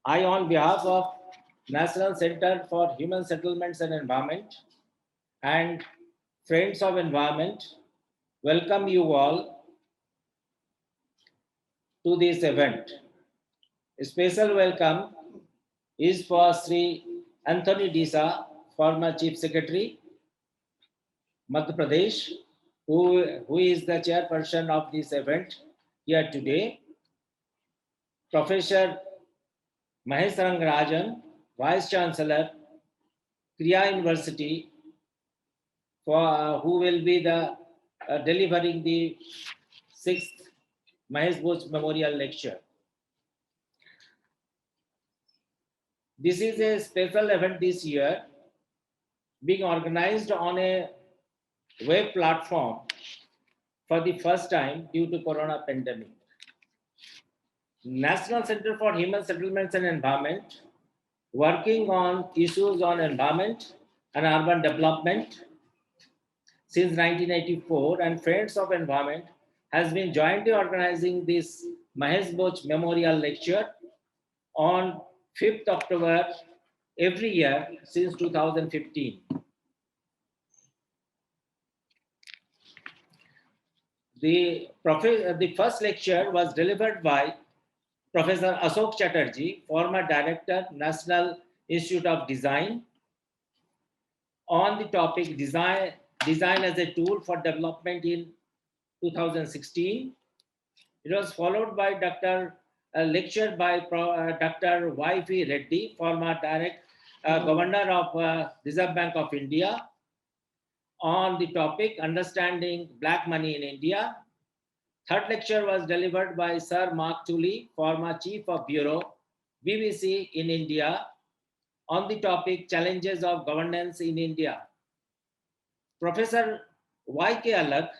I, on behalf of National Center for Human Settlements and Environment and Friends of Environment, welcome you all to this event. A special welcome is for Shri Anthony Disa, former Chief Secretary, Madhya Pradesh, who is the chairperson of this event here today. Professor Mahesh Rangarajan, Vice Chancellor, Kriya University, who will be the delivering the sixth Mahesh Buch Memorial Lecture. This is a special event this year, being organized on a web platform for the first time due to Corona pandemic. National Center for Human Settlements and Environment, working on issues on environment and urban development since 1984, and Friends of Environment has been jointly organizing this Mahesh Buch Memorial Lecture on 5th October every year since 2015. The first lecture was delivered by Professor Ashok Chatterjee, former Director, National Institute of Design, on the topic design as a tool for development in 2016. It was followed by a lecture by Dr. Y.P. Reddy, former Governor of Reserve Bank of India, on the topic understanding black money in India. Third lecture was delivered by Sir Mark Tully, former Chief of Bureau, BBC in India, on the topic challenges of governance in India. Professor Y.K. Alak,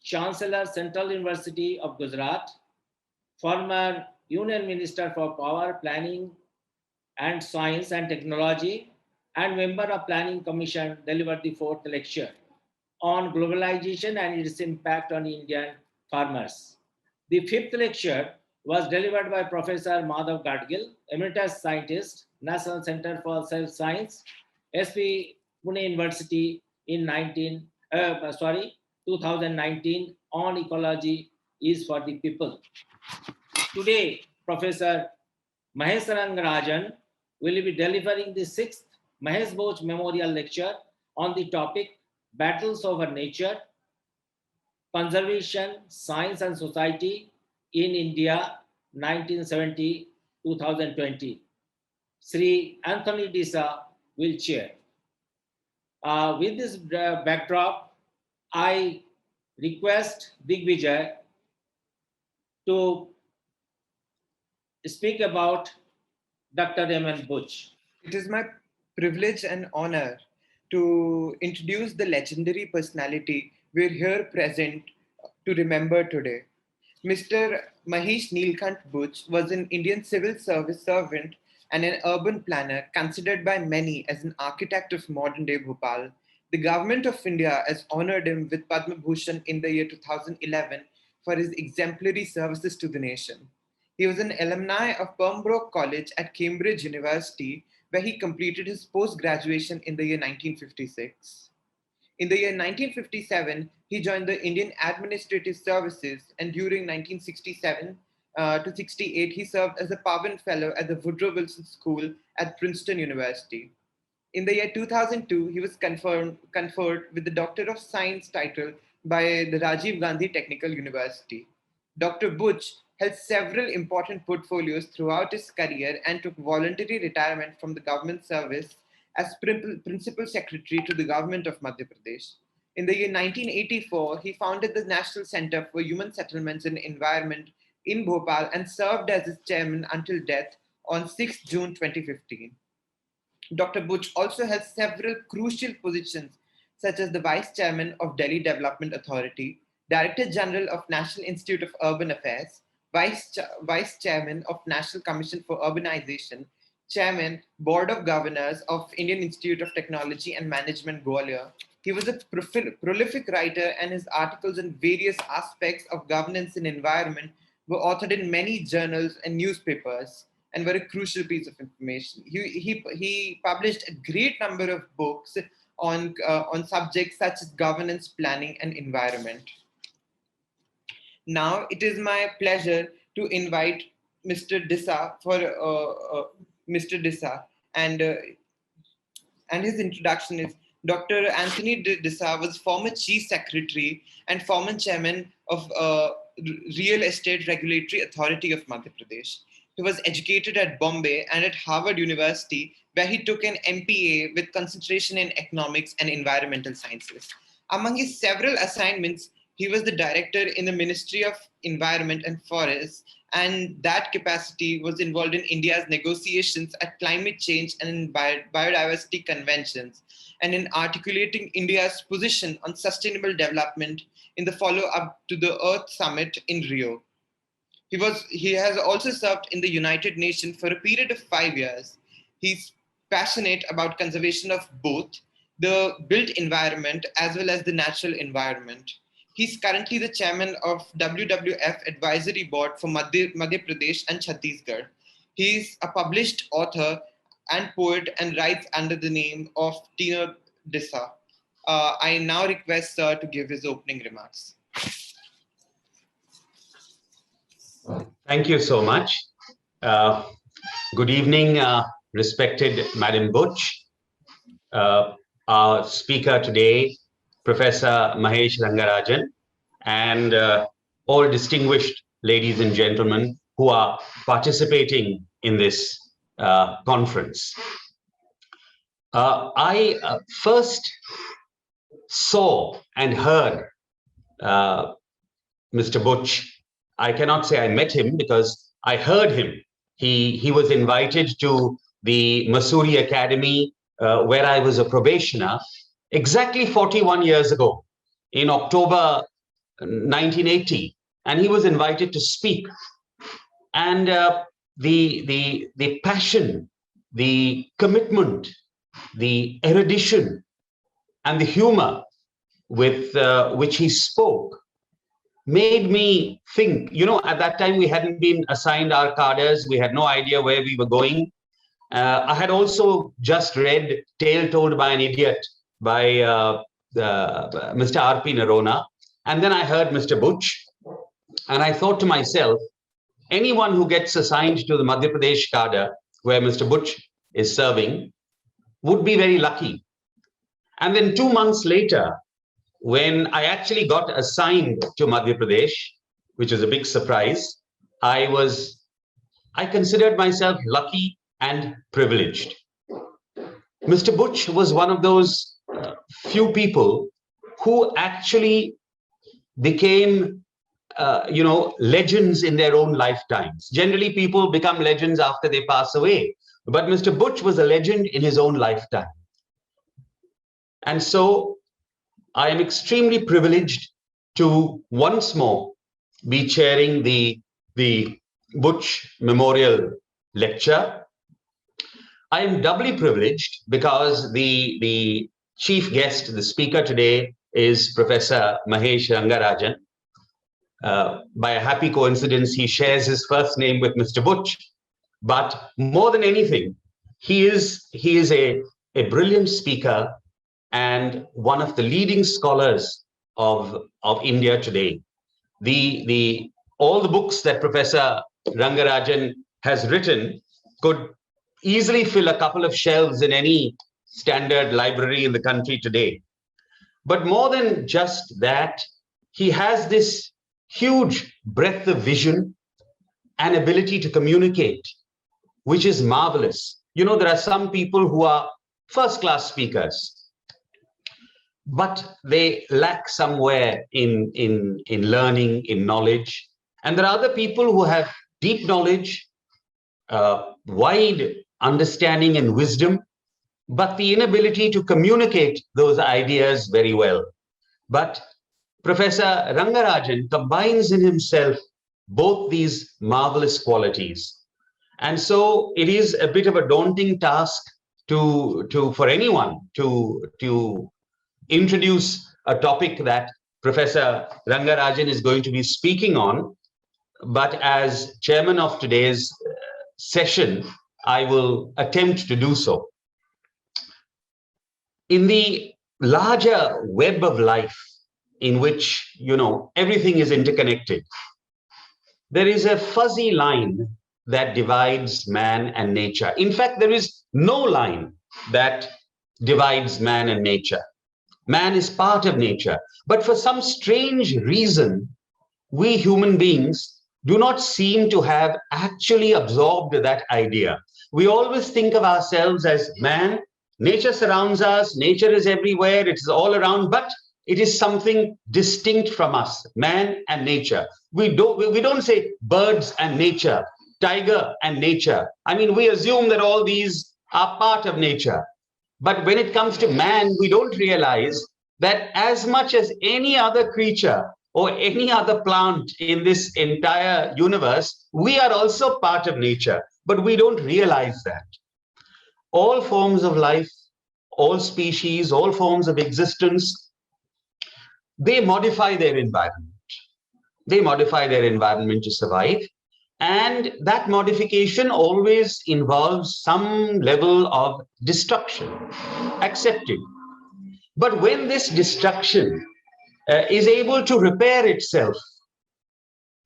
Chancellor, Central University of Gujarat, former Union Minister for Power, Planning and Science and Technology, and member of Planning Commission, delivered the fourth lecture on globalization and its impact on Indian farmers. The fifth lecture was delivered by Professor Madhav Gadgil, Emeritus Scientist, National Center for Self Science, SP Pune University in 2019, on ecology is for the people. Today, Professor Mahesh Rangarajan will be delivering the sixth Mahesh Buch Memorial Lecture on the topic Battles Over Nature, Conservation, Science and Society in India, 1970-2020. Sri Anthony Disa will chair. With this backdrop, I request Digvijay to speak about Dr. M.N. Buch. It is my privilege and honor to introduce the legendary personality we're here present to remember today. Mr. Mahesh Neelkant Buch was an Indian civil service servant and an urban planner considered by many as an architect of modern day Bhopal. The government of India has honored him with Padma Bhushan in the year 2011 for his exemplary services to the nation. He was an alumni of Pembroke College at Cambridge University, where he completed his post graduation in the year 1956. In the year 1957, he joined the Indian Administrative Services, and during 1967 to 68, he served as a Pavan Fellow at the Woodrow Wilson School at Princeton University. In the year 2002, he was conferred with the Doctor of Science title by the Rajiv Gandhi Technical University. Dr. Buch held several important portfolios throughout his career and took voluntary retirement from the government service as Principal Secretary to the Government of Madhya Pradesh. In the year 1984, he founded the National Center for Human Settlements and Environment in Bhopal and served as its chairman until death on 6 June 2015. Dr. Buch also held several crucial positions, such as the Vice Chairman of Delhi Development Authority, Director General of National Institute of Urban Affairs, Vice Chairman of National Commission for Urbanization, Chairman, Board of Governors of Indian Institute of Technology and Management, Gwalior. He was a prolific writer, and his articles on various aspects of governance and environment were authored in many journals and newspapers. and were a crucial piece of information. He published a great number of books on subjects such as governance, planning, and environment. Now it is my pleasure to invite Mr. Dissa for Mr. Dissa, and his introduction is Dr. Anthony Dissa was former Chief Secretary and former Chairman of Real Estate Regulatory Authority of Madhya Pradesh. He was educated at Bombay and at Harvard University, where he took an MPA with concentration in economics and environmental sciences. Among his several assignments, he was the director in the Ministry of Environment and Forests, and that capacity was involved in India's negotiations at climate change and biodiversity conventions, and in articulating India's position on sustainable development in the follow-up to the Earth Summit in Rio. He has also served in the United Nations for a period of 5 years. He's passionate about conservation of both the built environment as well as the natural environment. He's currently the chairman of WWF Advisory Board for Madhya Pradesh and Chhattisgarh. He's a published author and poet and writes under the name of Tino Dissa. I now request Sir to give his opening remarks. Thank you so much. Good evening, respected Madam Buch. Our speaker today, Professor Mahesh Rangarajan, and all distinguished ladies and gentlemen who are participating in this conference. I first saw and heard Mr. Buch. I cannot say I met him because I heard him. He was invited to the Mussoorie Academy where I was a probationer exactly 41 years ago in October 1980, and he was invited to speak. And the passion, the commitment, the erudition, and the humor with which he spoke made me think. At that time we hadn't been assigned our cadres, we had no idea where we were going. I had also just read Tale Told by an Idiot by Mr. R.P. Narona, and then I heard Mr. Buch, and I thought to myself, anyone who gets assigned to the Madhya Pradesh cadre, where Mr. Buch is serving, would be very lucky. And then 2 months later, when I actually got assigned to Madhya Pradesh, which was a big surprise, I considered myself lucky and privileged. Mr. Buch was one of those few people who actually became legends in their own lifetimes. Generally, people become legends after they pass away, but Mr. Buch was a legend in his own lifetime. And so I am extremely privileged to once more be chairing the Buch Memorial Lecture. I am doubly privileged because the chief guest, the speaker today, is Professor Mahesh Rangarajan. By a happy coincidence, he shares his first name with Mr. Buch. But more than anything, he is a brilliant speaker and one of the leading scholars of India today. All the books that Professor Rangarajan has written could easily fill a couple of shelves in any standard library in the country today. But more than just that, he has this huge breadth of vision and ability to communicate, which is marvelous. There are some people who are first-class speakers, but they lack somewhere in learning, in knowledge. And there are other people who have deep knowledge, wide understanding and wisdom, but the inability to communicate those ideas very well. But Professor Rangarajan combines in himself both these marvelous qualities. And so it is a bit of a daunting task for anyone to introduce a topic that Professor Rangarajan is going to be speaking on. But as chairman of today's session, I will attempt to do so. In the larger web of life, in which, everything is interconnected, there is a fuzzy line that divides man and nature. In fact, there is no line that divides man and nature. Man is part of nature. But for some strange reason, we human beings do not seem to have actually absorbed that idea. We always think of ourselves as man. Nature surrounds us, nature is everywhere, it's all around, but it is something distinct from us, man and nature. We don't say birds and nature, tiger and nature. I mean, we assume that all these are part of nature. But when it comes to man, we don't realize that as much as any other creature or any other plant in this entire universe, we are also part of nature, but we don't realize that. All forms of life, all species, all forms of existence, they modify their environment. They modify their environment to survive. And that modification always involves some level of destruction, accepted. But when this destruction is able to repair itself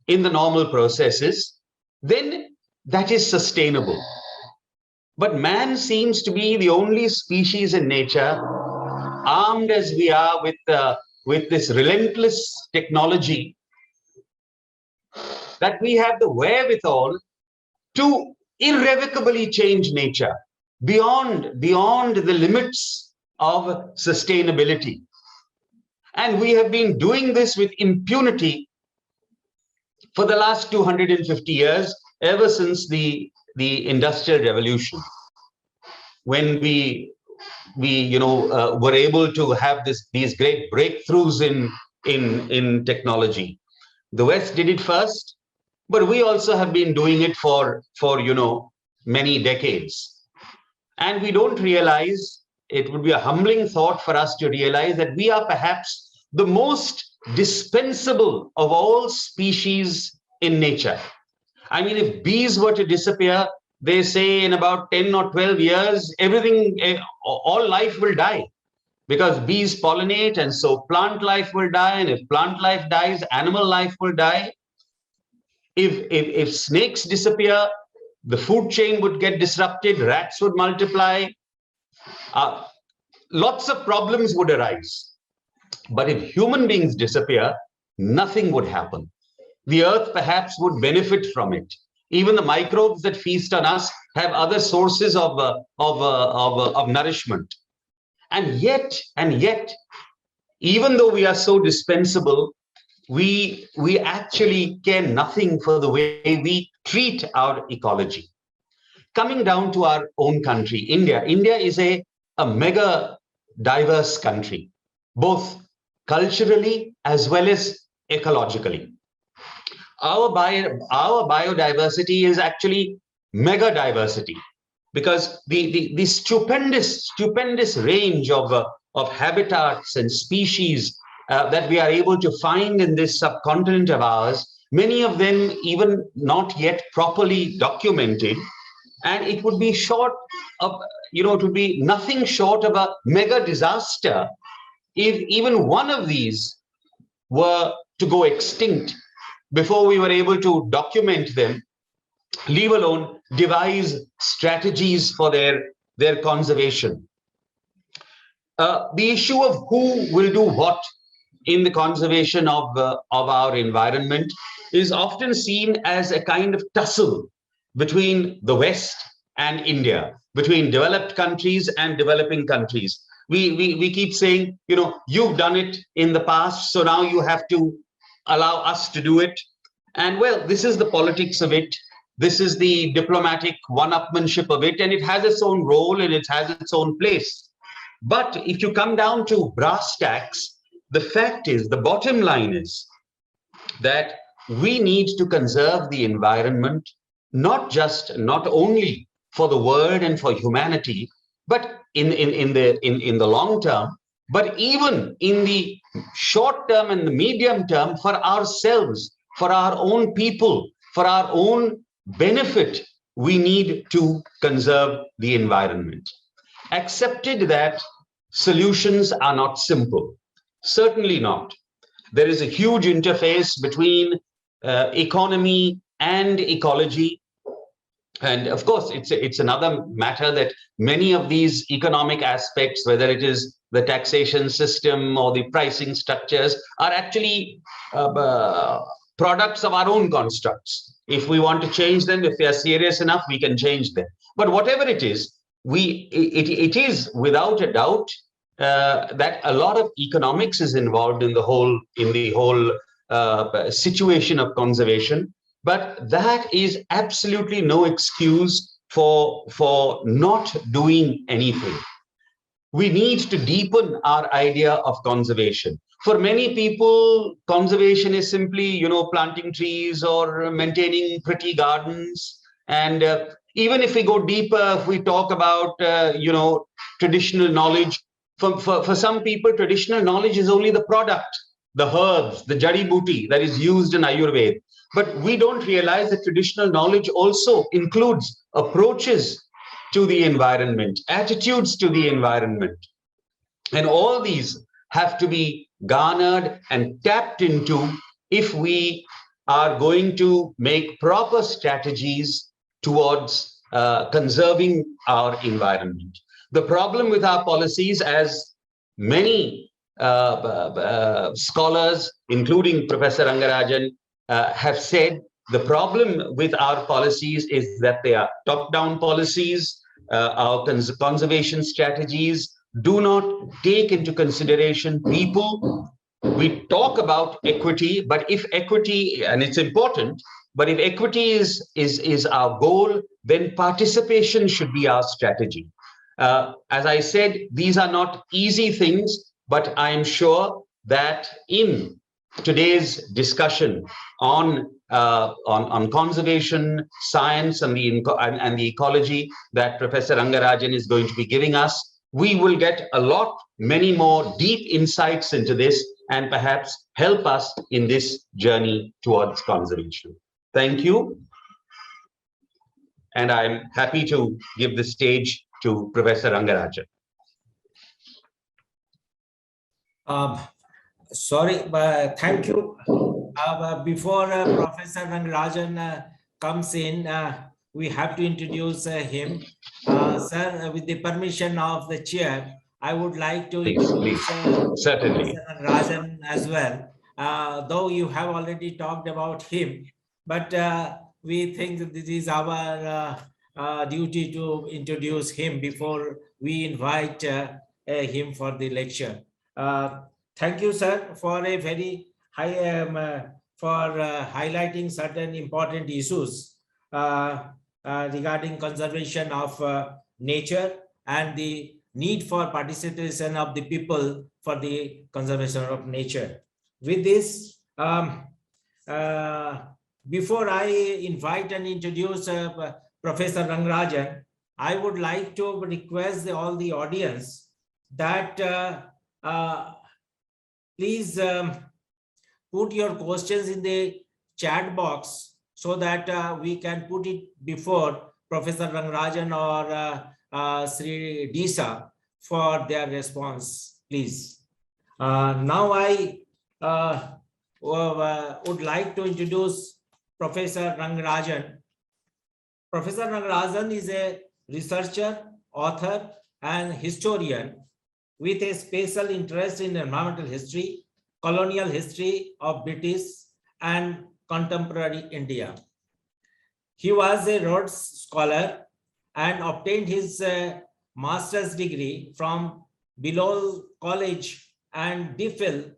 in the normal processes, then that is sustainable. But man seems to be the only species in nature, armed as we are with this relentless technology, that we have the wherewithal to irrevocably change nature beyond the limits of sustainability. And we have been doing this with impunity for the last 250 years, ever since the Industrial Revolution, when we were able to have these great breakthroughs in technology. The West did it first, but we also have been doing it for many decades. And we don't realize, it would be a humbling thought for us to realize that we are perhaps the most dispensable of all species in nature. I mean, if bees were to disappear, they say in about 10 or 12 years, all life will die, because bees pollinate, and so plant life will die. And if plant life dies, animal life will die. If snakes disappear, the food chain would get disrupted, rats would multiply, lots of problems would arise. But if human beings disappear, nothing would happen. The earth perhaps would benefit from it. Even the microbes that feast on us have other sources of nourishment. And yet, even though we are so dispensable, we actually care nothing for the way we treat our ecology. Coming down to our own country, India. India is a mega diverse country, both culturally as well as ecologically. Our biodiversity is actually mega diversity, because the stupendous range of habitats and species that we are able to find in this subcontinent of ours, many of them even not yet properly documented. And it would be it would be nothing short of a mega disaster if even one of these were to go extinct before we were able to document them, leave alone devise strategies for their conservation. The issue of who will do what in the conservation of our environment is often seen as a kind of tussle between the West and India, between developed countries and developing countries. We keep saying, you've done it in the past, so now you have to allow us to do it. And well, this is the politics of it. This is the diplomatic one-upmanship of it, and it has its own role and it has its own place. But if you come down to brass tacks, the fact is, the bottom line is that we need to conserve the environment, not only for the world and for humanity, but in the long term, but even in the short term and the medium term, for ourselves, for our own people, for our own benefit. we need to conserve the environment. Accepted that solutions are not simple. Certainly not. There is a huge interface between economy and ecology. And of course, it's another matter that many of these economic aspects, whether it is the taxation system or the pricing structures, are actually products of our own constructs. If we want to change them, if they are serious enough, we can change them. But whatever it is, it is without a doubt that a lot of economics is involved in the whole situation of conservation. But that is absolutely no excuse for not doing anything. We need to deepen our idea of conservation. For many people, conservation is simply, planting trees or maintaining pretty gardens. And even if we go deeper, if we talk about, traditional knowledge, for some people, traditional knowledge is only the product, the herbs, the jari booty that is used in Ayurveda. But we don't realize that traditional knowledge also includes approaches to the environment, attitudes to the environment. And all these have to be garnered and tapped into if we are going to make proper strategies towards conserving our environment. The problem with our policies, as many scholars, including Professor Rangarajan, have said, the problem with our policies is that they are top-down policies. Our conservation strategies do not take into consideration people. We talk about equity, but if equity, and it's important, but if equity is our goal, then participation should be our strategy. As I said, these are not easy things, but I am sure that in today's discussion on conservation, science, and the ecology that Professor Rangarajan is going to be giving us, we will get many more deep insights into this and perhaps help us in this journey towards conservation. Thank you. And I'm happy to give the stage to Professor Rangarajan. Sorry, but thank you. Before Professor Rangarajan comes in, we have to introduce him. Sir, with the permission of the chair, I would like to introduce Certainly. Professor Rangarajan as well. Though you have already talked about him, but we think that this is our duty to introduce him before we invite him for the lecture. Thank you, sir, for a very high highlighting certain important issues regarding conservation of nature and the need for participation of the people for the conservation of nature. With this, before I invite and introduce Professor Rangarajan, I would like to request all the audience that please put your questions in the chat box so that we can put it before Professor Rangarajan or Shri Disa for their response, please. Now I would like to introduce Professor Rangarajan. Professor Rangarajan is a researcher, author, and historian with a special interest in environmental history, colonial history of British and contemporary India. He was a Rhodes Scholar and obtained his master's degree from Balliol College and DPhil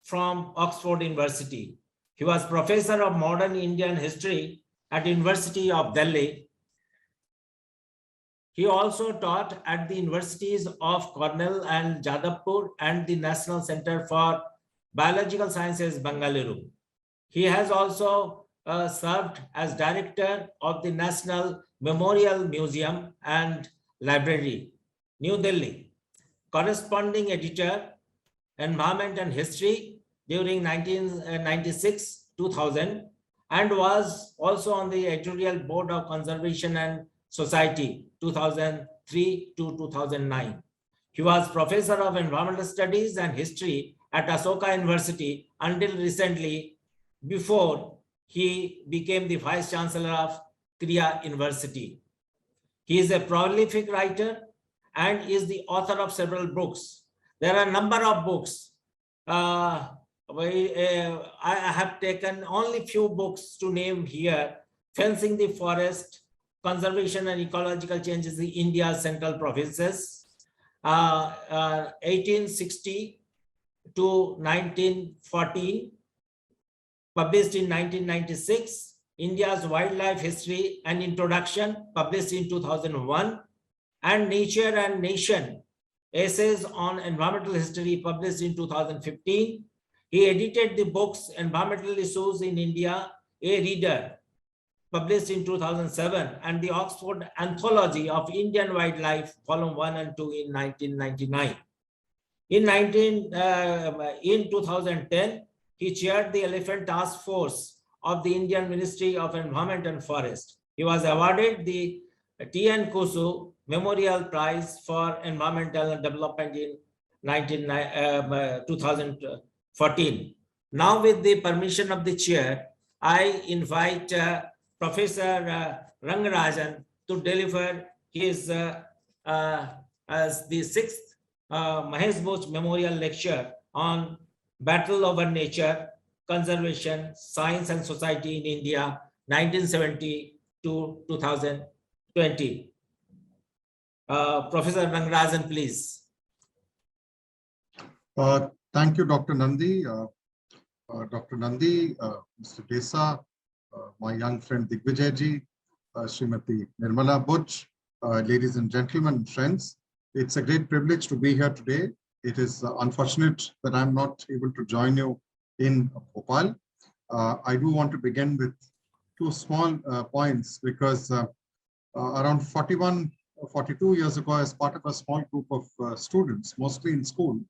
from Oxford University. He was professor of modern Indian history at University of Delhi. He also taught at the universities of Cornell and Jadavpur and the National Center for Biological Sciences, Bengaluru. He has also served as director of the National Memorial Museum and Library, New Delhi, corresponding editor, Environment and History during 1996-2000, and was also on the editorial board of Conservation and Society 2003 to 2009. He was professor of environmental studies and history at Asoka University until recently, before he became the vice chancellor of Kriya University. He is a prolific writer and is the author of several books. There are a number of books. I have taken only few books to name here. Fencing the Forest, Conservation and Ecological Changes in India's Central Provinces, 1860 to 1914, published in 1996, India's Wildlife History and Introduction, published in 2001, and Nature and Nation, Essays on Environmental History, published in 2015. He edited the books Environmental Issues in India, A Reader, published in 2007, and the Oxford Anthology of Indian Wildlife, Volume 1 and 2 in 1999. In 2010, he chaired the Elephant Task Force of the Indian Ministry of Environment and Forest. He was awarded the T.N. Kusu Memorial Prize for Environmental Development in 2014. Now, with the permission of the chair, I invite Professor Rangarajan to deliver his as the 6th Mahesh Buch Memorial Lecture on Battle over Nature, Conservation, Science and Society in India, 1970 to 2020. Professor Rangarajan, please. Thank you, Dr. Nandi. Dr. Nandi, Mr. Desa, my young friend Digvijayji, Srimati Nirmala Buch, ladies and gentlemen, friends. It's a great privilege to be here today. It is unfortunate that I'm not able to join you in Bhopal. I do want to begin with two small points because around 41 or 42 years ago, as part of a small group of students, mostly in school,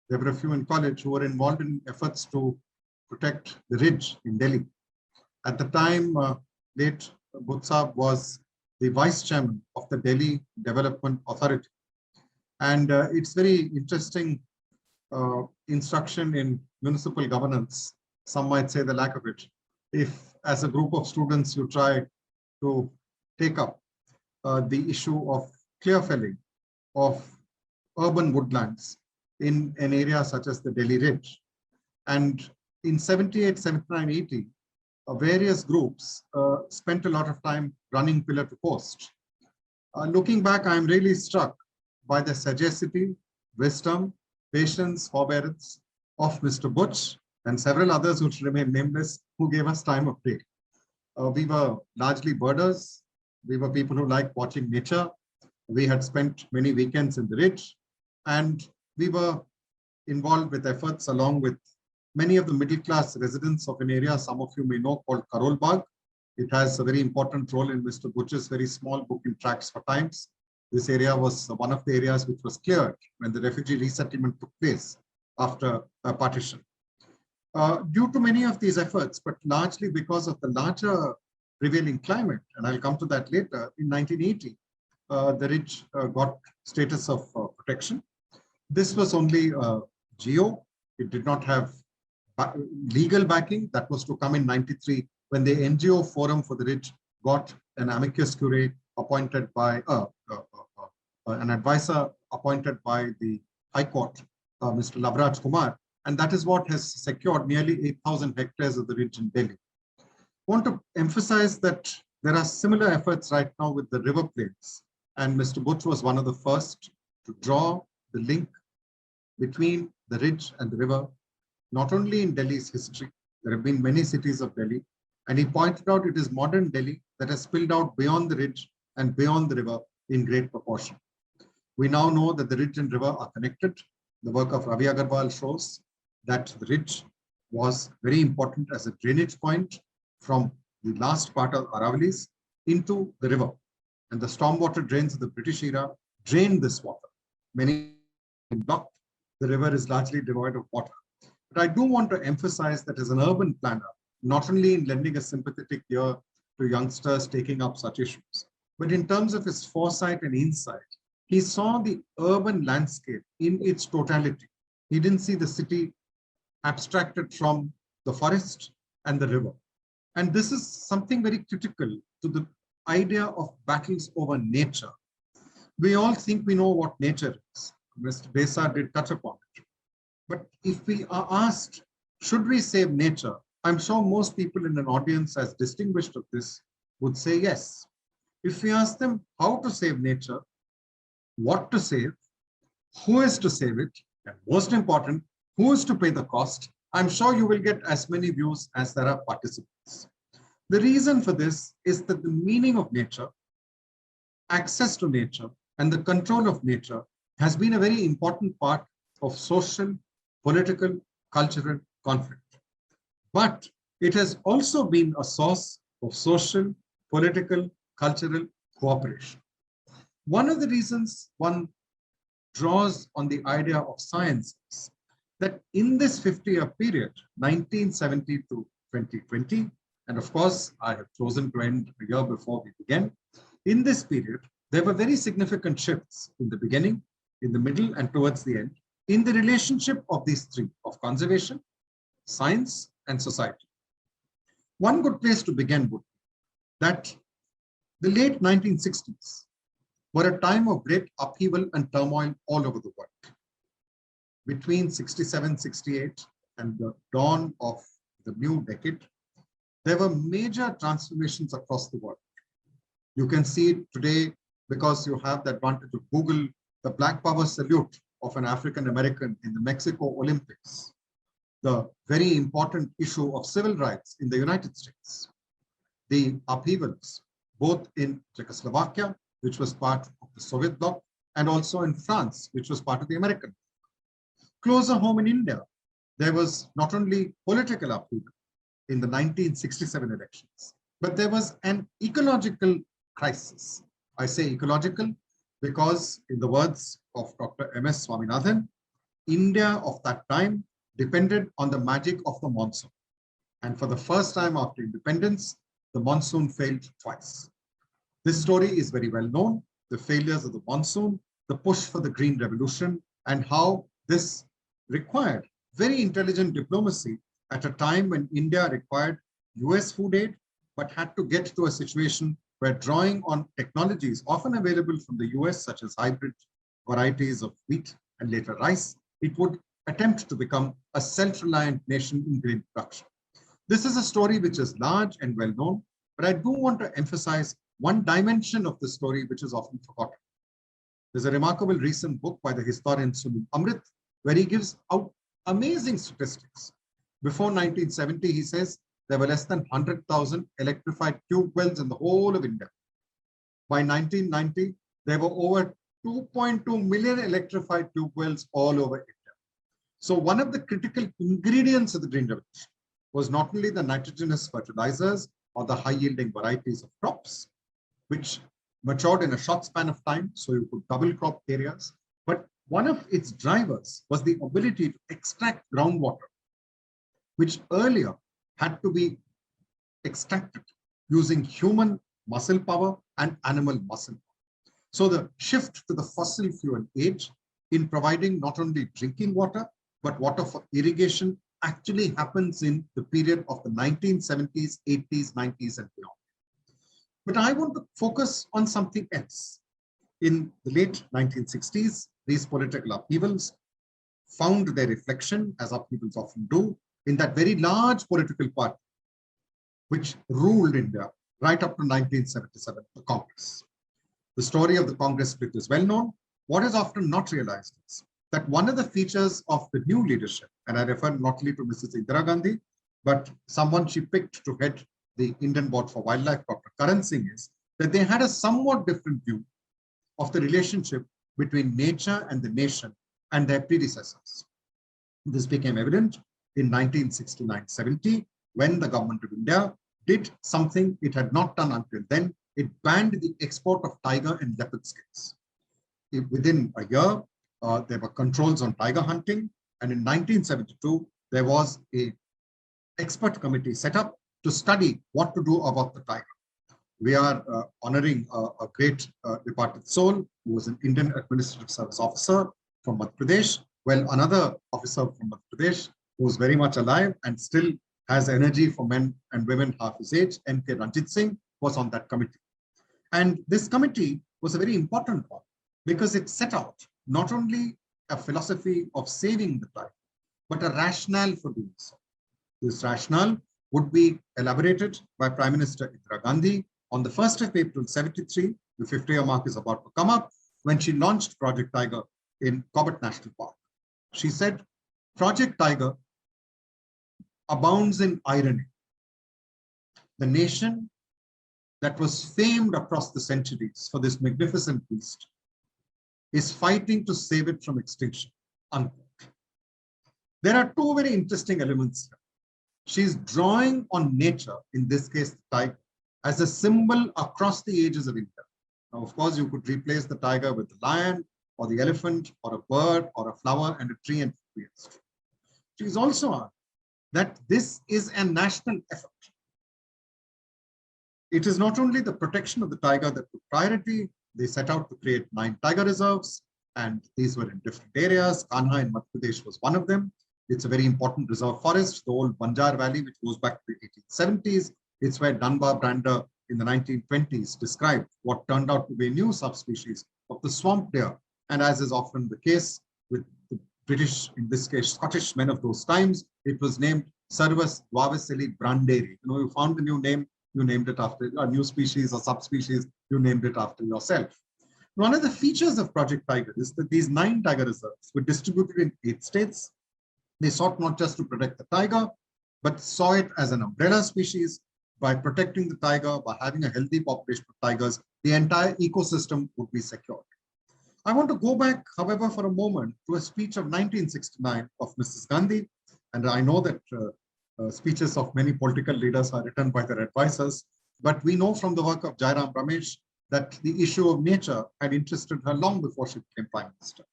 there were a few in college who were involved in efforts to protect the ridge in Delhi. At the time, late Buch Sahab was the vice chairman of the Delhi Development Authority. And it's very interesting instruction in municipal governance, some might say the lack of it. If as a group of students you try to take up the issue of clear felling of urban woodlands in an area such as the Delhi Ridge. And in 78, 79, 80, various groups spent a lot of time running pillar to post. Looking back, I'm really struck by the sagacity, wisdom, patience, forbearance of Mr. Buch and several others who remain nameless who gave us time of day. We were largely birders. We were people who liked watching nature. We had spent many weekends in the ridge, and we were involved with efforts along with many of the middle-class residents of an area some of you may know called Karol Bagh. It has a very important role in Mr. Buch's very small book in Tracks for Times. This area was one of the areas which was cleared when the refugee resettlement took place after partition. Due to many of these efforts, but largely because of the larger prevailing climate, and I'll come to that later, in 1980, the ridge got status of protection. This was only geo. It did not have legal backing. That was to come in 93 when the NGO Forum for the Ridge got an amicus curiae appointed by an advisor appointed by the High Court, Mr. Lavraj Kumar, and that is what has secured nearly 8,000 hectares of the ridge in Delhi. I want to emphasize that there are similar efforts right now with the river plains, and Mr. Buch was one of the first to draw the link between the ridge and the river, not only in Delhi's history. There have been many cities of Delhi, and he pointed out it is modern Delhi that has spilled out beyond the ridge and beyond the river in great proportion. We now know that the ridge and river are connected. The work of Ravi Agarwal shows that the ridge was very important as a drainage point from the last part of Aravallis into the river. And the stormwater drains of the British era drained this water. Many blocked. The river is largely devoid of water. But I do want to emphasize that as an urban planner, not only in lending a sympathetic ear to youngsters taking up such issues, but in terms of his foresight and insight. He saw the urban landscape in its totality. He didn't see the city abstracted from the forest and the river. And this is something very critical to the idea of battles over nature. We all think we know what nature is. Mr. Desa did touch upon it. But if we are asked, should we save nature? I'm sure most people in an audience as distinguished of this would say yes. If we ask them how to save nature, what to save, who is to save it, and most important, who is to pay the cost, I'm sure you will get as many views as there are participants. The reason for this is that the meaning of nature, access to nature, and the control of nature has been a very important part of social, political, cultural conflict. But it has also been a source of social, political, cultural cooperation. One of the reasons one draws on the idea of science is that in this 50-year period, 1970 to 2020, and of course, I have chosen to end a year before we began, in this period, there were very significant shifts in the beginning, in the middle, and towards the end, in the relationship of these three, of conservation, science, and society. One good place to begin would be that the late 1960s were a time of great upheaval and turmoil all over the world. Between 67, 68 and the dawn of the new decade, there were major transformations across the world. You can see it today because you have the advantage of Google, the Black Power salute of an African American in the Mexico Olympics, the very important issue of civil rights in the United States, the upheavals both in Czechoslovakia, which was part of the Soviet bloc, and also in France, which was part of the American bloc. Closer home in India, there was not only political upheaval in the 1967 elections, but there was an ecological crisis. I say ecological because, in the words of Dr. M.S. Swaminathan, India of that time depended on the magic of the monsoon. And for the first time after independence, the monsoon failed twice. This story is very well known, the failures of the monsoon, the push for the Green Revolution, and how this required very intelligent diplomacy at a time when India required US food aid, but had to get to a situation where drawing on technologies often available from the US, such as hybrid varieties of wheat and later rice, it would attempt to become a self-reliant nation in grain production. This is a story which is large and well known, but I do want to emphasize one dimension of the story which is often forgotten. There's a remarkable recent book by the historian Sunil Amrit, where he gives out amazing statistics. Before 1970, he says there were less than 100,000 electrified tube wells in the whole of India. By 1990, there were over 2.2 million electrified tube wells all over India. So one of the critical ingredients of the Green Revolution was not only the nitrogenous fertilizers or the high-yielding varieties of crops, which matured in a short span of time, so you could double crop areas, but one of its drivers was the ability to extract groundwater, which earlier had to be extracted using human muscle power and animal muscle. So the shift to the fossil fuel age in providing not only drinking water, but water for irrigation actually happens in the period of the 1970s, 80s, 90s, and beyond. But I want to focus on something else. In the late 1960s, these political upheavals found their reflection, as upheavals often do, in that very large political party which ruled India right up to 1977, the Congress. The story of the Congress split is well known. What is often not realized is that one of the features of the new leadership, and I refer not only to Mrs. Indira Gandhi, but someone she picked to head the Indian Board for Wildlife, Dr. Karan Singh, is that they had a somewhat different view of the relationship between nature and the nation and their predecessors. This became evident in 1969-70, when the government of India did something it had not done until then. It banned the export of tiger and leopard skins. Within a year, there were controls on tiger hunting, and in 1972, there was a expert committee set up to study what to do about the tiger. We are honoring a great departed soul who was an Indian Administrative Service officer from Madhya Pradesh, well, another officer from Madhya Pradesh who is very much alive and still has energy for men and women half his age. M.K. Ranjit Singh was on that committee. And this committee was a very important one because it set out not only a philosophy of saving the tiger, but a rationale for doing so. This rationale would be elaborated by Prime Minister Indira Gandhi on the 1st of April 73, the 50-year mark is about to come up, when she launched Project Tiger in Cobbett National Park. She said, Project Tiger abounds in irony. The nation that was famed across the centuries for this magnificent beast is fighting to save it from extinction. Unquote. There are two very interesting elements here. She's drawing on nature, in this case, the tiger, as a symbol across the ages of India. Now, of course, you could replace the tiger with the lion or the elephant or a bird or a flower and a tree and trees. She's also argued that this is a national effort. It is not only the protection of the tiger that took priority. They set out to create 9 tiger reserves, and these were in different areas. Kanha in Madhya Pradesh was one of them. It's a very important reserve forest, the old Banjar Valley, which goes back to the 1870s. It's where Dunbar Brander in the 1920s described what turned out to be a new subspecies of the swamp deer. And as is often the case with the British, in this case, Scottish men of those times, it was named Servus Dwavesili Branderi. You know, you found the new name, you named it after a new species or subspecies, you named it after yourself. One of the features of Project Tiger is that these 9 tiger reserves were distributed in 8 states. They sought not just to protect the tiger, but saw it as an umbrella species. By protecting the tiger, by having a healthy population of tigers, the entire ecosystem would be secured. I want to go back, however, for a moment to a speech of 1969 of Mrs. Gandhi. And I know that speeches of many political leaders are written by their advisors, but we know from the work of Jairam Ramesh that the issue of nature had interested her long before she became Prime Minister.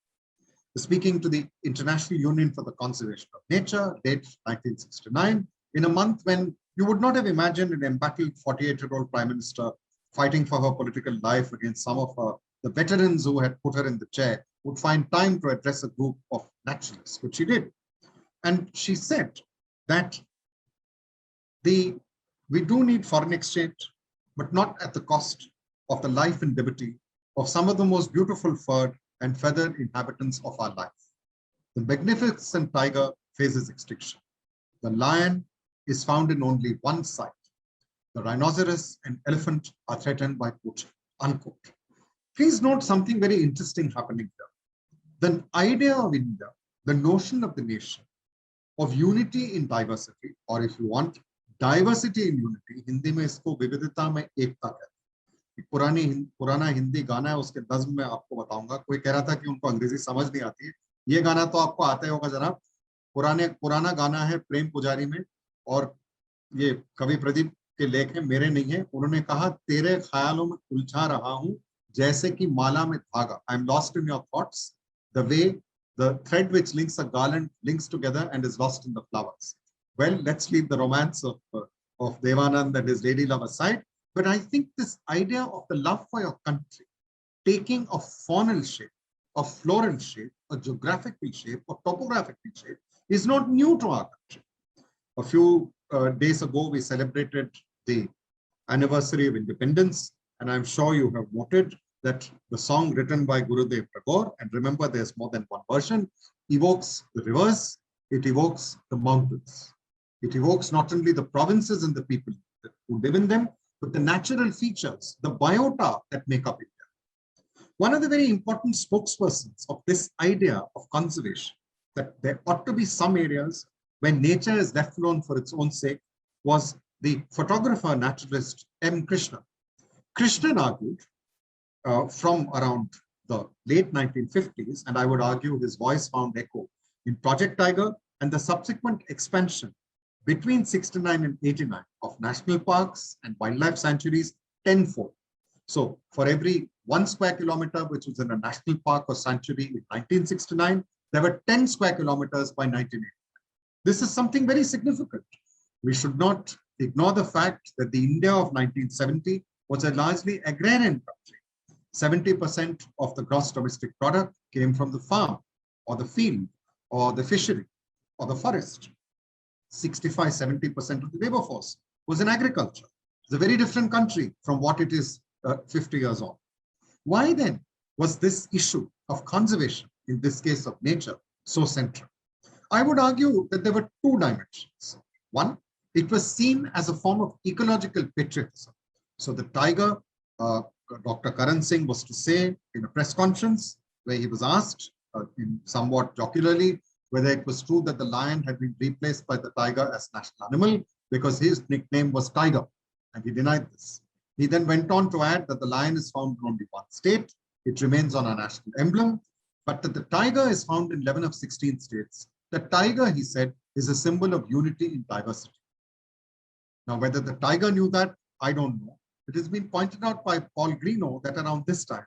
Speaking to the International Union for the Conservation of Nature, date 1969, in a month when you would not have imagined an embattled 48-year-old Prime Minister fighting for her political life against some of the veterans who had put her in the chair would find time to address a group of naturalists, which she did. And she said that we do need foreign exchange, but not at the cost of the life and liberty of some of the most beautiful furred and feathered inhabitants of our life. The magnificent tiger faces extinction. The lion is found in only one site. The rhinoceros and elephant are threatened by poaching. Unquote. Please note something very interesting happening here. The idea of India, the notion of the nation, of unity in diversity, or if you want, diversity in unity, Hindi में इसको विविधता में एकता कहते हैं. पुराना हिंदी गाना है, उसके नज़्म में आपको बताऊंगा. कोई कह रहा था कि उनको अंग्रेजी समझ नहीं आती है. ये गाना तो आपको आता ही होगा जनाब. पुराना गाना है प्रेम पुजारी में, और ये कवि प्रदीप के लेख हैं, मेरे नहीं है. उन्होंने कहा, तेरे ख्यालों में उलझा रहा हूं जैसे कि माला में धागा. I am lost in your thoughts, the way the thread which links a garland links together and is lost in the flowers. Well, let's leave the romance of Devanand and his lady love aside. But I think this idea of the love for your country taking a faunal shape, a floral shape, a geographical shape, or topographical shape is not new to our country. A few days ago, we celebrated the anniversary of independence, and I'm sure you have noted that the song written by Gurudev Tagore, and remember there's more than one version, evokes the rivers, it evokes the mountains. It evokes not only the provinces and the people who live in them, but the natural features, the biota that make up India. One of the very important spokespersons of this idea of conservation, that there ought to be some areas where nature is left alone for its own sake, was the photographer naturalist M. Krishna. Krishnan argued from around the late 1950s, and I would argue his voice found echo in Project Tiger and the subsequent expansion between 69 and 89 of national parks and wildlife sanctuaries tenfold. So for every 1 square kilometer, which was in a national park or sanctuary in 1969, there were 10 square kilometers by 1980. This is something very significant. We should not ignore the fact that the India of 1970 was a largely agrarian country. 70% of the gross domestic product came from the farm or the field or the fishery or the forest. 65-70% of the labor force was in agriculture. It's a very different country from what it is 50 years on. Why then was this issue of conservation, in this case of nature, so central? I would argue that there were two dimensions. One, it was seen as a form of ecological patriotism. So the tiger, Dr. Karan Singh was to say in a press conference where he was asked in somewhat jocularly whether it was true that the lion had been replaced by the tiger as national animal because his nickname was Tiger, and he denied this. He then went on to add that the lion is found in only one state. It remains on our national emblem, but that the tiger is found in 11 of 16 states. The tiger, he said, is a symbol of unity in diversity. Now, whether the tiger knew that, I don't know. It has been pointed out by Paul Greenough that around this time,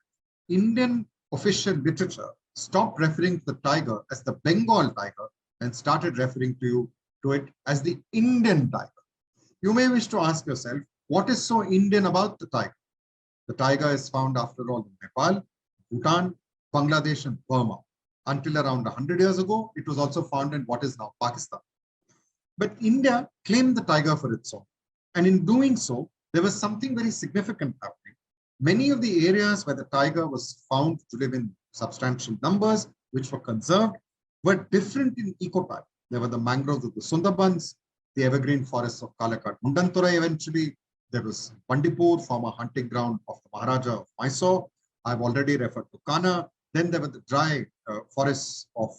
Indian official literature stopped referring to the tiger as the Bengal tiger and started referring to it as the Indian tiger. You may wish to ask yourself, what is so Indian about the tiger? The tiger is found, after all, in Nepal, Bhutan, Bangladesh, and Burma. Until around 100 years ago, it was also found in what is now Pakistan. But India claimed the tiger for its own. And in doing so, there was something very significant happening. Many of the areas where the tiger was found to live in substantial numbers, which were conserved, were different in ecotype. There were the mangroves of the Sundarbans, the evergreen forests of Kalakat Mundanturai eventually. There was Bandipur, former hunting ground of the Maharaja of Mysore. I've already referred to Kana. Then there were the dry forests of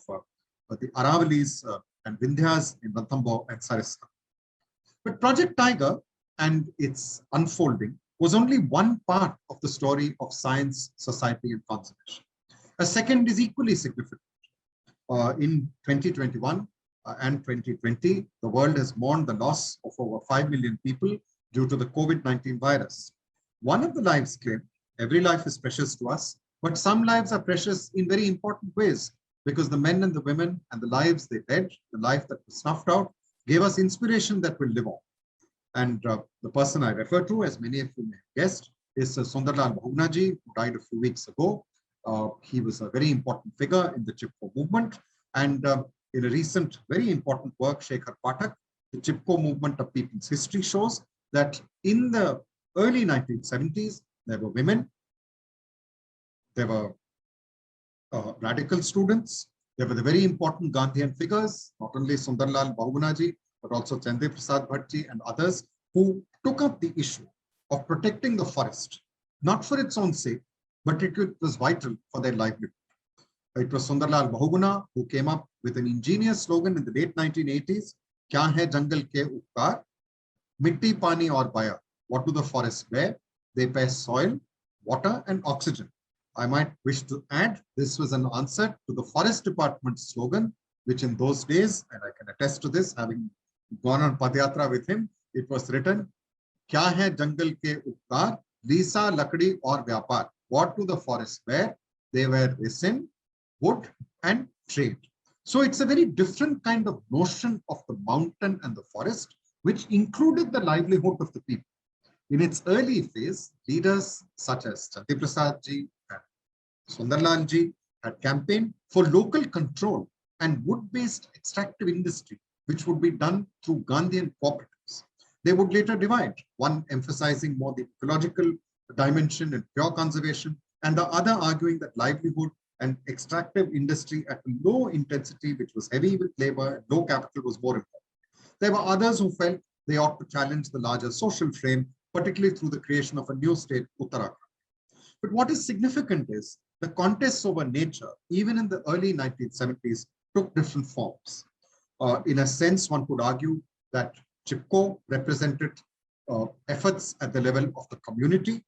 the Aravalis and Vindhyas in Ranthambore and Sarissa. But Project Tiger and its unfolding was only one part of the story of science, society, and conservation. A second is equally significant. In 2021 and 2020, the world has mourned the loss of over 5 million people due to the COVID-19 virus. One of the lives claimed, every life is precious to us, but some lives are precious in very important ways because the men and the women and the lives they led, the life that was snuffed out, gave us inspiration that will live on. And the person I refer to, as many of you may have guessed, is Sundarlal Bahugnaji, who died a few weeks ago. He was a very important figure in the Chipko movement. And in a recent, very important work, Shekhar Pathak, the Chipko movement of people's history shows that in the early 1970s, there were women, there were radical students, there were the very important Gandhian figures, not only Sundarlal Bahugnaji, but also Chandra Prasad Bhattji and others who took up the issue of protecting the forest, not for its own sake, but it was vital for their livelihood. It was Sundarlal Bahuguna who came up with an ingenious slogan in the late 1980s, Kya hai jungle ke upkar? Mitti, pani aur baya. What do the forests bear? They bear soil, water, and oxygen. I might wish to add, this was an answer to the Forest Department's slogan, which in those days, and I can attest to this, having gone on Padyatra with him, it was written, Kya hai jungle ke upkar? Lisa, lakdi aur vyapar. What do the forests bear? They wear resin, wood, and trade. So it's a very different kind of notion of the mountain and the forest, which included the livelihood of the people. In its early phase, leaders such as Chandra Prasad ji and Sundarlal ji had campaigned for local control and wood-based extractive industry, which would be done through Gandhian cooperatives. They would later divide, one emphasizing more the ecological dimension and pure conservation, and the other arguing that livelihood and extractive industry at a low intensity, which was heavy with labor and low capital, was more important. There were others who felt they ought to challenge the larger social frame, particularly through the creation of a new state, Uttarakhand. But what is significant is the contests over nature, even in the early 1970s, took different forms. In a sense, one could argue that Chipko represented efforts at the level of the community,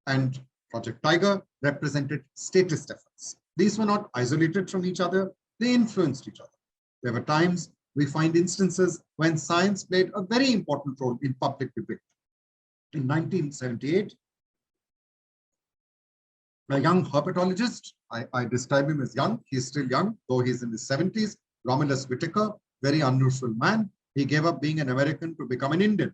and Project Tiger represented statist efforts. These were not isolated from each other, they influenced each other. There were times we find instances when science played a very important role in public debate. In 1978, a young herpetologist, I describe him as young, he's still young, though he's in his 70s, Romulus Whittaker, very unusual man. he gave up being an American to become an Indian.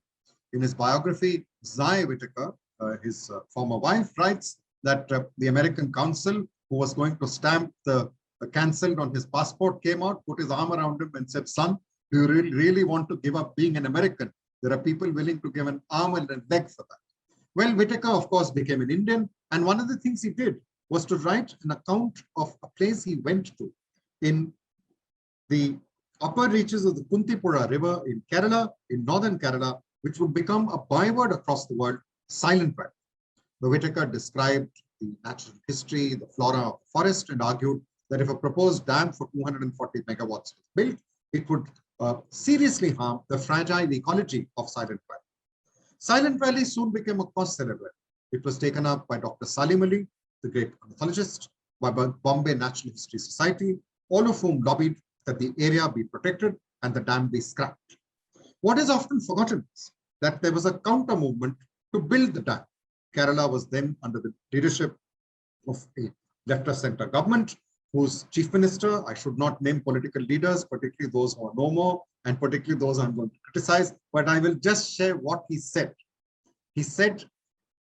In his biography, Zai Whitaker, his former wife, writes that the American consul who was going to stamp the cancelled on his passport came out, put his arm around him and said, son, do you really want to give up being an American? There are people willing to give an arm and a leg for that. Well, Whitaker, of course, became an Indian. And one of the things he did was to write an account of a place he went to in the upper reaches of the Kuntipura River in Kerala, in northern Kerala, which would become a byword across the world, Silent Valley. The Whitaker described the natural history, the flora of the forest, and argued that if a proposed dam for 240 megawatts was built, it would seriously harm the fragile ecology of Silent Valley. Silent Valley soon became a cause célèbre. It was taken up by Dr. Salim Ali, the great ornithologist, by Bombay Natural History Society, all of whom lobbied that the area be protected and the dam be scrapped. What is often forgotten is that there was a counter movement to build the dam. Kerala was then under the leadership of a left-of-center government, whose chief minister, I should not name political leaders, particularly those who are no more, and particularly those I'm going to criticize, but I will just share what he said. He said,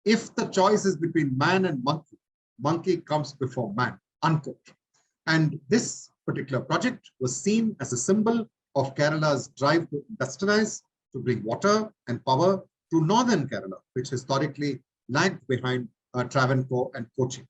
if the choice is between man and monkey, monkey comes before man, unquote. And this particular project was seen as a symbol of Kerala's drive to industrialize, to bring water and power to northern Kerala, which historically lagged behind Travancore and Kochi.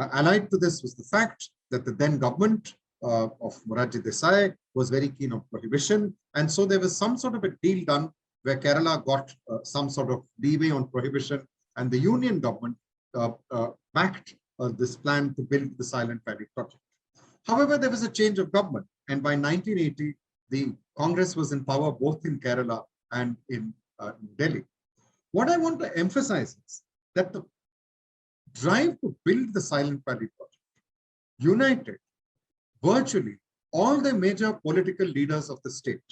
Allied to this was the fact that the then government of Morarji Desai was very keen on prohibition. And so there was some sort of a deal done where Kerala got some sort of leeway on prohibition, and the union government backed this plan to build the Silent Valley project. However, there was a change of government, and by 1980, the Congress was in power both in Kerala and in Delhi. What I want to emphasize is that the drive to build the Silent Valley project united virtually all the major political leaders of the state.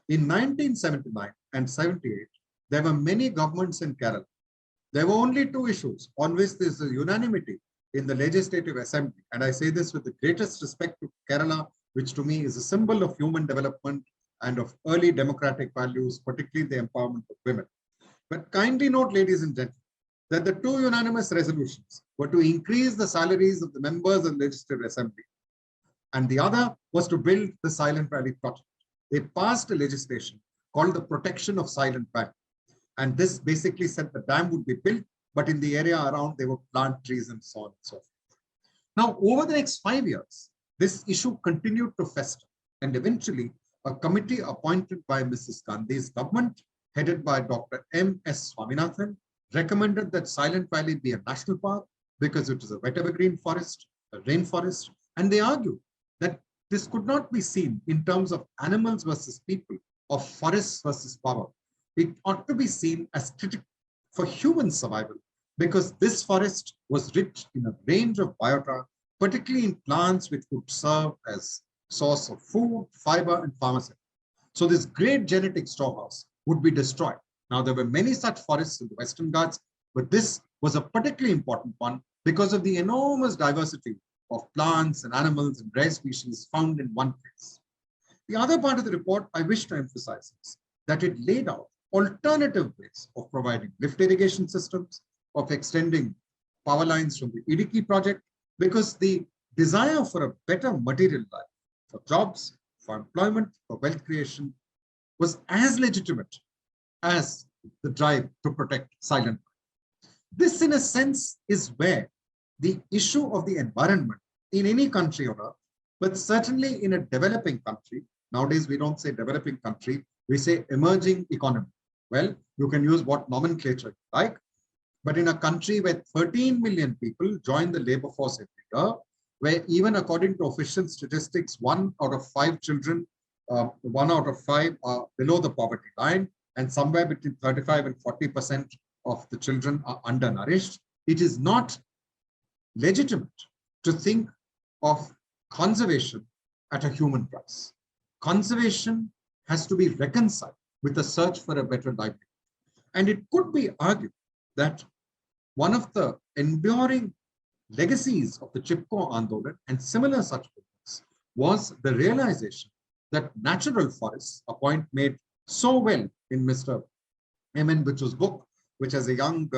In 1979 and 78, there were many governments in Kerala. There were only two issues on which there is a unanimity in the Legislative Assembly. And I say this with the greatest respect to Kerala, which to me is a symbol of human development and of early democratic values, particularly the empowerment of women. But kindly note, ladies and gentlemen, that the two unanimous resolutions were to increase the salaries of the members of the Legislative Assembly, and the other was to build the Silent Valley project. They passed a legislation called the Protection of Silent Valley. And this basically said the dam would be built, but in the area around, they would plant trees and so on and so forth. Now, over the next 5 years, this issue continued to fester. And eventually, a committee appointed by Mrs. Gandhi's government, headed by Dr. M.S. Swaminathan, recommended that Silent Valley be a national park because it is a wet evergreen forest, a rainforest, and they argued that this could not be seen in terms of animals versus people, or forests versus power. It ought to be seen as critical for human survival because this forest was rich in a range of biota, particularly in plants which would serve as source of food, fiber, and pharmaceutical. So this great genetic storehouse would be destroyed. Now, there were many such forests in the Western Ghats, but this was a particularly important one because of the enormous diversity of plants and animals and rare species found in one place. The other part of the report I wish to emphasize is that it laid out alternative ways of providing lift irrigation systems, of extending power lines from the Idiki project, because the desire for a better material life, for jobs, for employment, for wealth creation, was as legitimate as the drive to protect Silent Valley. This, in a sense, is where the issue of the environment in any country on earth, but certainly in a developing country, nowadays we don't say developing country, we say emerging economy. Well, you can use what nomenclature you like, but in a country where 13 million people join the labor force every year, where even according to official statistics, 1 out of 5 children, 1 out of 5 are below the poverty line, and somewhere between 35 and 40% of the children are undernourished, it is not legitimate to think of conservation at a human price. Conservation has to be reconciled with the search for a better livelihood. And it could be argued that one of the enduring legacies of the Chipko Andolan and similar such movements was the realization that natural forests, a point made so well in Mr. M.N. Buch's book, which as a young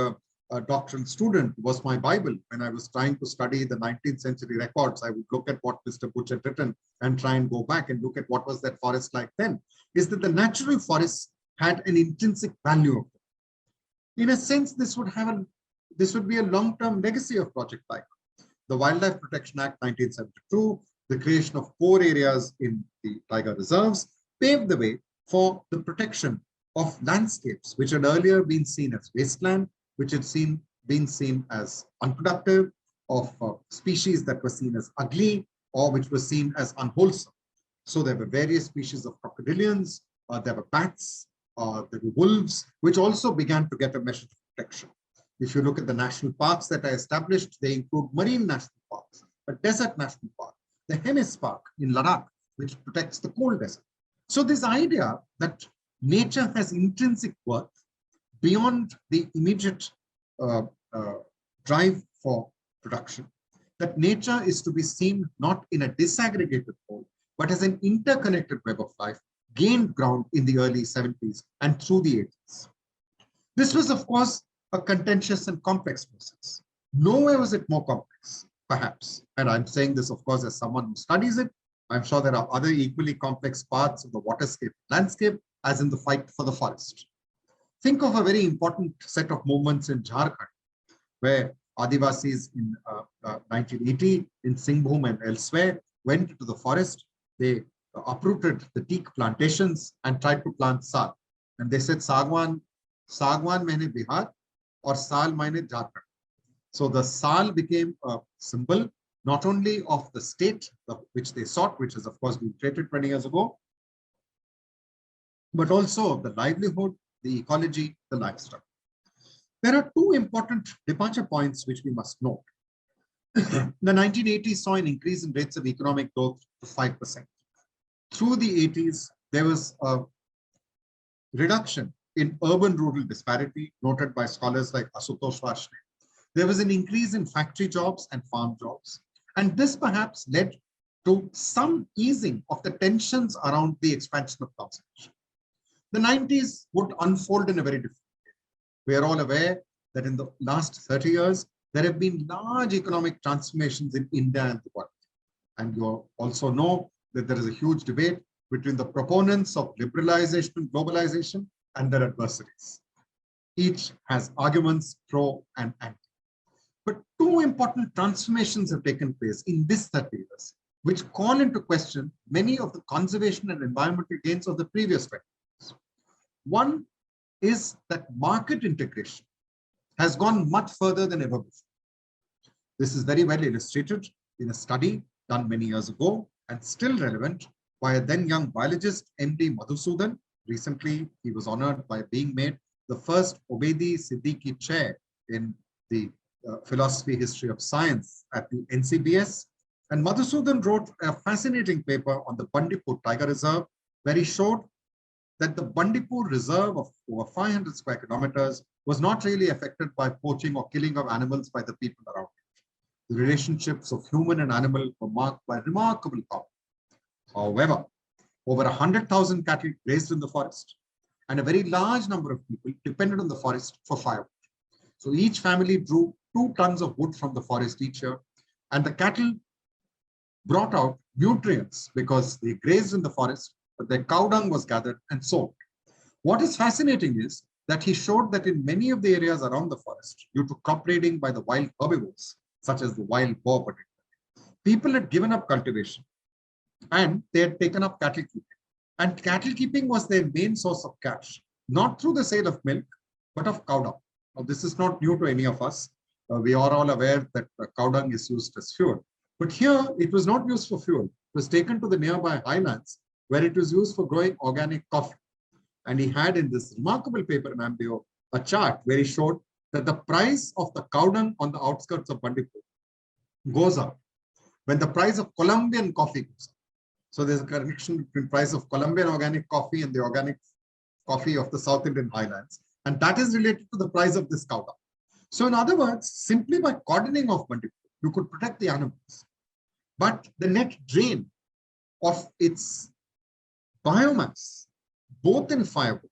doctoral student was my Bible. When I was trying to study the 19th century records, I would look at what Mr. Buch had written and try and go back and look at what was that forest like then, is that the natural forests had an intrinsic value. In a sense, this would be a long-term legacy of Project Tiger. The Wildlife Protection Act 1972, the creation of core areas in the tiger reserves, paved the way for the protection of landscapes which had earlier been seen as wasteland, which had been seen as unproductive, of species that were seen as ugly or which were seen as unwholesome. So there were various species of crocodilians, there were bats, there were wolves, which also began to get a measure of protection. If you look at the national parks that are established, they include marine national parks, a desert national park, the Hemis Park in Ladakh, which protects the cold desert. So this idea that nature has intrinsic worth beyond the immediate drive for production, that nature is to be seen not in a disaggregated whole, but as an interconnected web of life, gained ground in the early 70s and through the 80s. This was, of course, a contentious and complex process. Nowhere was it more complex, perhaps. And I'm saying this, of course, as someone who studies it. I'm sure there are other equally complex parts of the waterscape landscape, as in the fight for the forest. Think of a very important set of movements in Jharkhand, where Adivasis in 1980 in Singhbhum and elsewhere went to the forest. They uprooted the teak plantations and tried to plant sal. And they said, Sagwan maine Bihar or sal maine Jharkhand. So the sal became a symbol not only of the state which they sought, which has of course been created 20 years ago, but also of the livelihood, the ecology, the lifestyle. There are two important departure points which we must note. The 1980s saw an increase in rates of economic growth to 5%. Through the 80s, there was a reduction in urban-rural disparity noted by scholars like Asutosh Varshney. There was an increase in factory jobs and farm jobs. And this perhaps led to some easing of the tensions around the expansion of consumption. The 90s would unfold in a very different way. We are all aware that in the last 30 years, there have been large economic transformations in India and the world. And you also know that there is a huge debate between the proponents of liberalization and globalization and their adversaries. Each has arguments pro and anti. But two important transformations have taken place in this 30 years, which call into question many of the conservation and environmental gains of the previous 20 years. One is that market integration has gone much further than ever before. This is very well illustrated in a study done many years ago and still relevant by a then young biologist, M.D. Madhusudan. Recently, he was honored by being made the first Obedi Siddiqui Chair in the Philosophy History of Science at the NCBS. And Madhusudan wrote a fascinating paper on the Bandipur Tiger Reserve, where he showed that the Bandipur Reserve of over 500 square kilometers was not really affected by poaching or killing of animals by the people around it. The relationships of human and animal were marked by remarkable calm. However, over 100,000 cattle grazed in the forest, and a very large number of people depended on the forest for firewood. So each family drew 2 tons of wood from the forest each year, and the cattle brought out nutrients because they grazed in the forest, but their cow dung was gathered and sold. What is fascinating is that he showed that in many of the areas around the forest, due to crop raiding by the wild herbivores, such as the wild boar particularly, people had given up cultivation and they had taken up cattle keeping. And cattle keeping was their main source of cash, not through the sale of milk, but of cow dung. Now, this is not new to any of us. We are all aware that cow dung is used as fuel. But here, it was not used for fuel. It was taken to the nearby highlands, where it was used for growing organic coffee. And he had in this remarkable paper in Ambio a chart where he showed that the price of the cow dung on the outskirts of Bandipur goes up when the price of Colombian coffee goes up. So there's a connection between price of Colombian organic coffee and the organic coffee of the South Indian highlands. And that is related to the price of this cow dung. So in other words, simply by cordoning off Bandipur, you could protect the animals. But the net drain of its biomass, both in firewood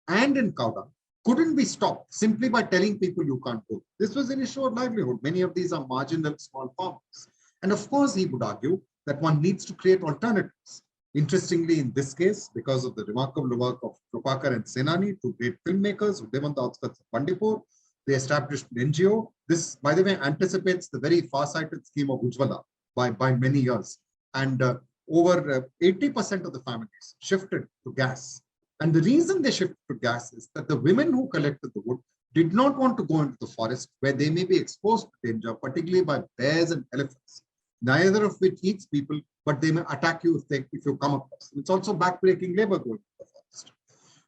and in cow dung, couldn't be stopped simply by telling people you can't do it. This was an issue of livelihood. Many of these are marginal small farmers. And of course, he would argue that one needs to create alternatives. Interestingly, in this case, because of the remarkable work of Krupakar and Senani, two great filmmakers who live on the outskirts of Bandipur, they established an NGO. This, by the way, anticipates the very far-sighted scheme of Ujjwala by many years. And over 80% of the families shifted to gas. And the reason they shifted to gas is that the women who collected the wood did not want to go into the forest where they may be exposed to danger, particularly by bears and elephants, neither of which eats people, but they may attack you if you come across. It's also backbreaking labor going to the forest.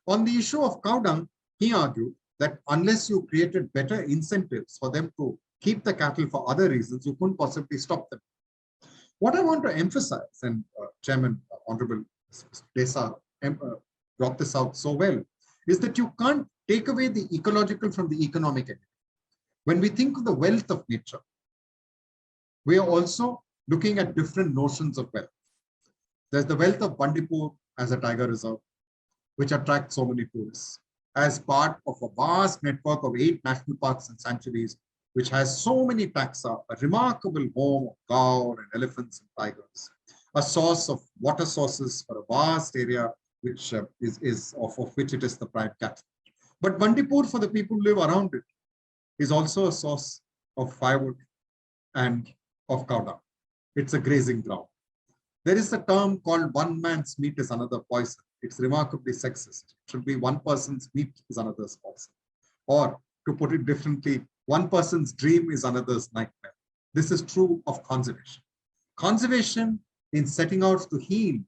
On the issue of cow dung, he argued that unless you created better incentives for them to keep the cattle for other reasons, you couldn't possibly stop them. What I want to emphasize, and Chairman Honorable Desa brought this out so well, is that you can't take away the ecological from the economic entity. When we think of the wealth of nature, we are also looking at different notions of wealth. There's the wealth of Bandipur as a tiger reserve, which attracts so many tourists, as part of a vast network of 8 national parks and sanctuaries, which has so many taxa, a remarkable home of gaur and elephants and tigers, a source of water sources for a vast area, which of which it is the prime catchment. But Bandipur, for the people who live around it, is also a source of firewood and of cow dung. It's a grazing ground. There is a term called one man's meat is another poison. It's remarkably sexist. It should be one person's meat is another's poison. Or to put it differently, one person's dream is another's nightmare. This is true of conservation. Conservation, in setting out to heal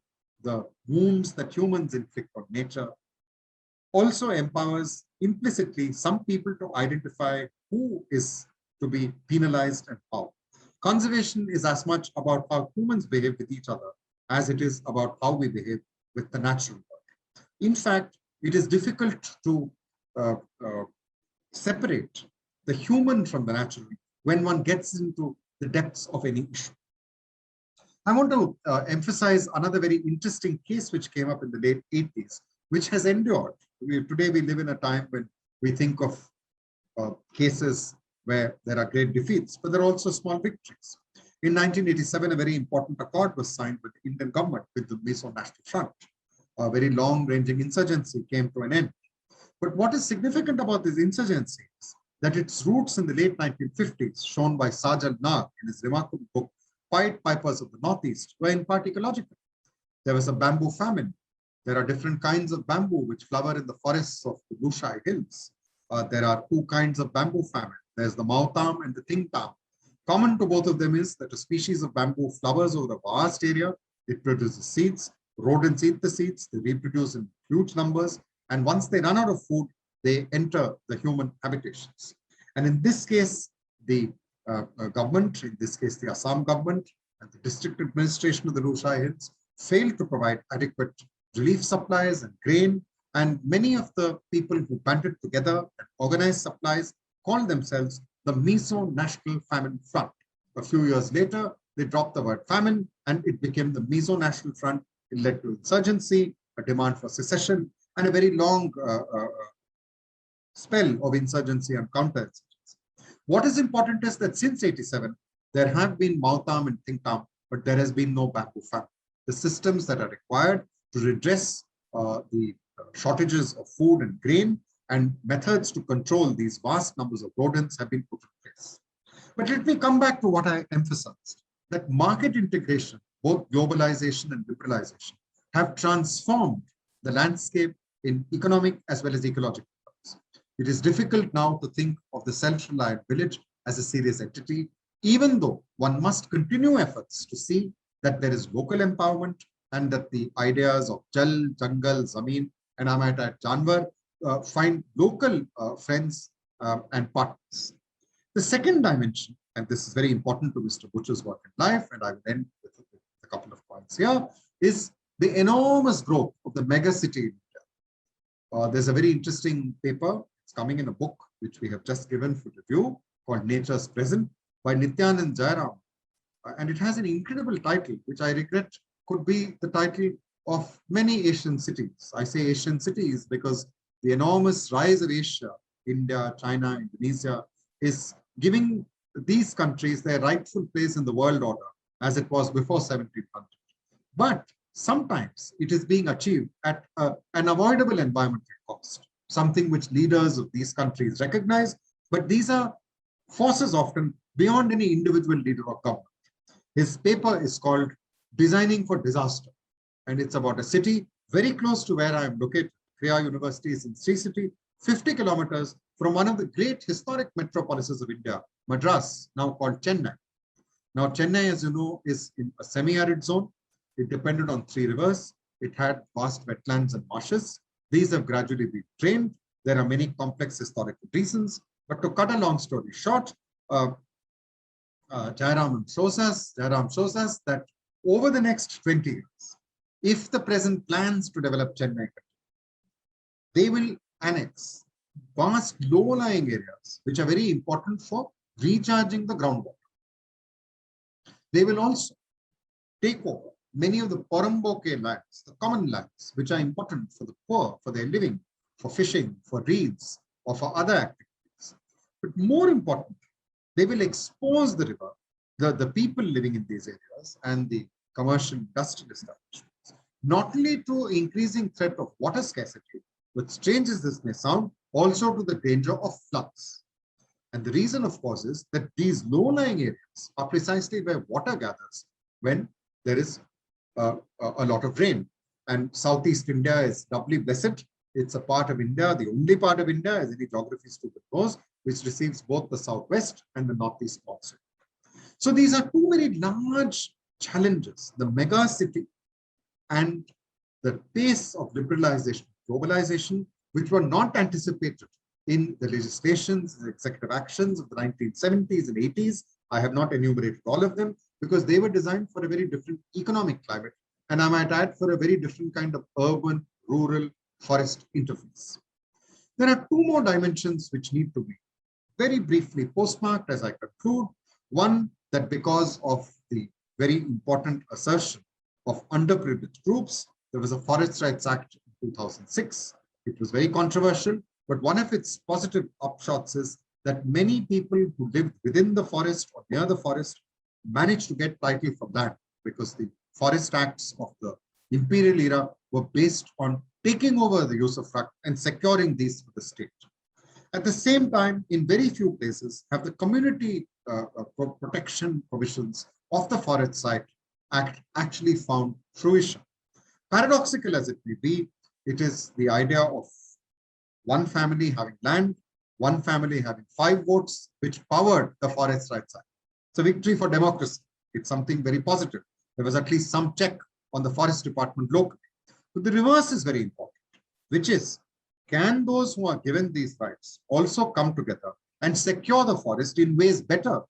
the wounds that humans inflict on nature, also empowers implicitly some people to identify who is to be penalized and how. Conservation is as much about how humans behave with each other as it is about how we behave with the natural world. In fact, it is difficult to separate the human from the natural when one gets into the depths of any issue. I want to emphasize another very interesting case which came up in the late 80s, which has endured. Today we live in a time when we think of cases where there are great defeats, but there are also small victories. In 1987, a very important accord was signed with the Indian government with the Mizo National Front. A very long-ranging insurgency came to an end. But what is significant about this insurgency is that its roots in the late 1950s, shown by Sajal Nag in his remarkable book, Pied Pipers of the Northeast, were in part ecological. There was a bamboo famine. There are different kinds of bamboo which flower in the forests of the Lushai Hills. There are 2 kinds of bamboo famine. There's the Mautam and the Tingtam. Common to both of them is that a species of bamboo flowers over a vast area. It produces seeds. Rodents eat the seeds. They reproduce in huge numbers. And once they run out of food, they enter the human habitations. And in this case, the government, in this case, the Assam government and the district administration of the Lushai Hills failed to provide adequate relief supplies and grain. And many of the people who banded together and organized supplies called themselves the Mizo National Famine Front. A few years later, they dropped the word famine and it became the Mizo National Front. It led to insurgency, a demand for secession, and a very long spell of insurgency and counterinsurgency. What is important is that since 87, there have been Mautam and Tingtam, but there has been no bamboo famine. The systems that are required to redress the shortages of food and grain and methods to control these vast numbers of rodents have been put in place. But let me come back to what I emphasized, that market integration, both globalization and liberalization, have transformed the landscape in economic as well as ecological terms. It is difficult now to think of the self-reliant village as a serious entity, even though one must continue efforts to see that there is local empowerment and that the ideas of Jal, Jangal, Zameen, and I might add Janwar find local friends and partners. The second dimension, and this is very important to Mr. Buch's work in life, and I will end with a couple of points here, is the enormous growth of the megacity in India. There's a very interesting paper, it's coming in a book which we have just given for review called Nature's Present by Nityanand Jairam. And it has an incredible title, which I regret could be the title of many Asian cities. I say Asian cities because the enormous rise of Asia, India, China, Indonesia, is giving these countries their rightful place in the world order as it was before 1700. But sometimes it is being achieved at an avoidable environmental cost, something which leaders of these countries recognize, but these are forces often beyond any individual leader or government. His paper is called Designing for Disaster, and it's about a city very close to where I am located. Kriya University is in Sri City, 50 kilometers from one of the great historic metropolises of India, Madras, now called Chennai. Now, Chennai, as you know, is in a semi-arid zone. It depended on 3 rivers. It had vast wetlands and marshes. These have gradually been drained. There are many complex historical reasons. But to cut a long story short, Jairam shows us that over the next 20 years, if the present plans to develop Chennai, they will annex vast low-lying areas, which are very important for recharging the groundwater. They will also take over many of the Poromboke lands, the common lands, which are important for the poor, for their living, for fishing, for reeds, or for other activities. But more importantly, they will expose the river, the people living in these areas and the commercial industrial establishments, not only to increasing threat of water scarcity, but strange as this may sound, also to the danger of floods. And the reason, of course, is that these low-lying areas are precisely where water gathers when there is a lot of rain. And Southeast India is doubly blessed. It's a part of India, the only part of India, as any geography student knows, which receives both the southwest and the northeast monsoon. So these are two very large challenges, the mega city and the pace of liberalization, globalization, which were not anticipated in the legislations, the executive actions of the 1970s and 80s. I have not enumerated all of them because they were designed for a very different economic climate. And I might add for a very different kind of urban, rural, forest interface. There are 2 more dimensions which need to be very briefly postmarked as I conclude. One, that because of the very important assertion of underprivileged groups, there was a Forest Rights Act in 2006. It was very controversial, but one of its positive upshots is that many people who lived within the forest or near the forest managed to get title for land because the forest acts of the imperial era were based on taking over the use of usufruct and securing these for the state. At the same time, in very few places, have the community protection provisions of the Forest Rights Act actually found fruition. Paradoxical as it may be, it is the idea of one family having land, one family having 5 votes, which powered the Forest Rights Act. It's a victory for democracy. It's something very positive. There was at least some check on the forest department locally. But the reverse is very important, which is, can those who are given these rights also come together and secure the forest in ways better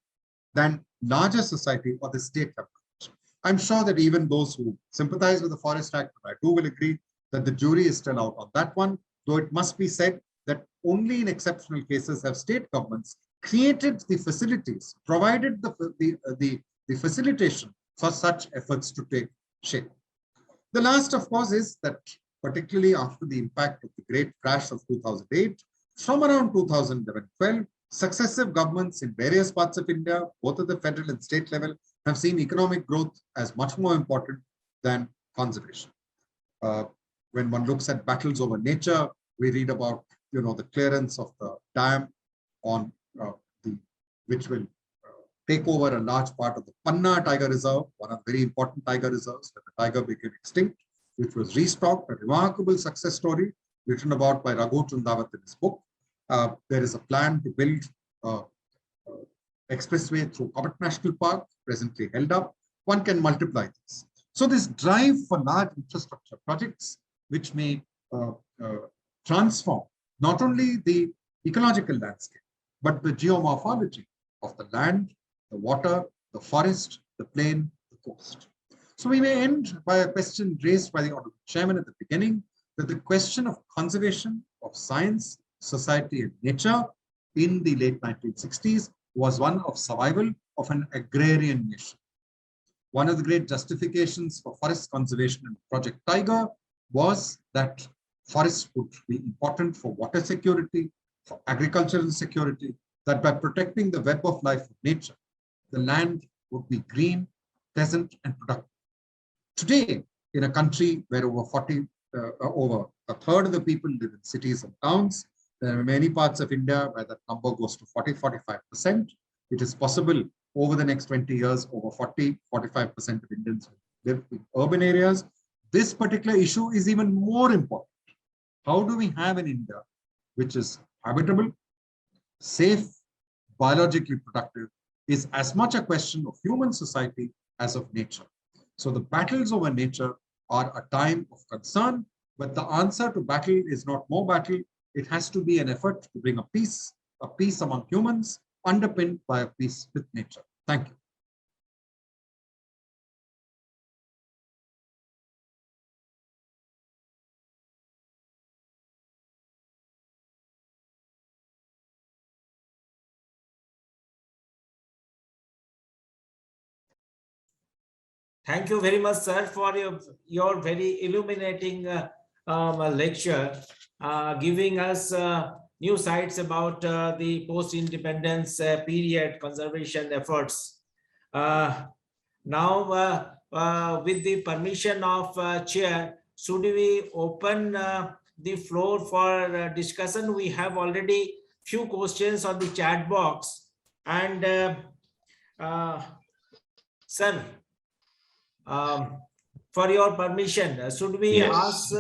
than larger society or the state have done? I'm sure that even those who sympathize with the Forest Act, I do will agree that the jury is still out on that one, though it must be said that only in exceptional cases have state governments created the facilities, provided the facilitation for such efforts to take shape. The last, of course, is that particularly after the impact of the great crash of 2008, from around 2011-12, successive governments in various parts of India, both at the federal and state level, have seen economic growth as much more important than conservation. When one looks at battles over nature, we read about the clearance of the dam on which will take over a large part of the Panna Tiger Reserve, one of the very important tiger reserves where the tiger became extinct, which was restocked, a remarkable success story written about by Raghu Chundawat in his book. There is a plan to build expressway through Cobbett National Park, presently held up. One can multiply this. So this drive for large infrastructure projects, which may transform not only the ecological landscape, but the geomorphology of the land, the water, the forest, the plain, the coast. So we may end by a question raised by the Honorable Chairman at the beginning, that the question of conservation of science, society, and nature in the late 1960s was one of survival of an agrarian nation. one of the great justifications for forest conservation in Project Tiger was that forests would be important for water security, for agricultural security, that by protecting the web of life of nature, the land would be green, pleasant, and productive. Today, in a country where over a third of the people live in cities and towns, there are many parts of India where that number goes to 40–45%. It is possible over the next 20 years, over 40–45% of Indians live in urban areas. This particular issue is even more important. How do we have an India which is habitable, safe, biologically productive, is as much a question of human society as of nature. So the battles over nature are a time of concern, but the answer to battle is not more battle. It has to be an effort to bring a peace among humans, underpinned by a peace with nature. Thank you. Thank you very much, sir, for your very illuminating lecture, giving us new sights about the post-independence period conservation efforts. Now, with the permission of Chair, should we open the floor for discussion? We have already few questions on the chat box. And sir, for your permission, should we Yes. ask?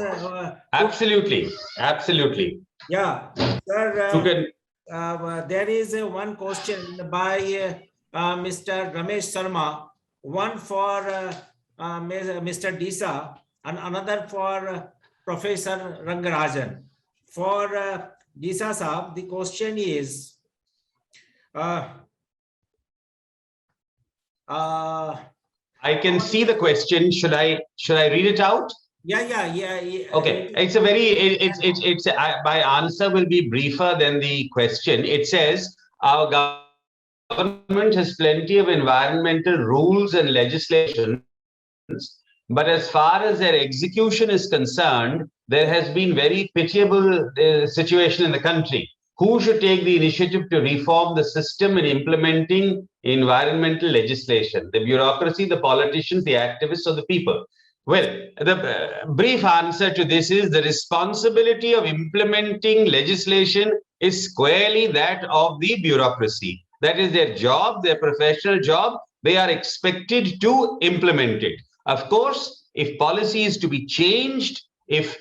Absolutely. Absolutely. Yeah, sir. You can. There is one question by Mr. Ramesh Sharma, one for Mr. Disa, and another for Professor Rangarajan. For Disa Saab, the question is, I can see the question. Should I read it out? Yeah. Okay, it's a very my answer will be briefer than the question. It says our government has plenty of environmental rules and legislations, but as far as their execution is concerned, there has been very pitiable situation in the country. Who should take the initiative to reform the system in implementing environmental legislation? The bureaucracy, the politicians, the activists, or the people? Well, the brief answer to this is the responsibility of implementing legislation is squarely that of the bureaucracy. That is their job, their professional job. They are expected to implement it. Of course, if policy is to be changed, if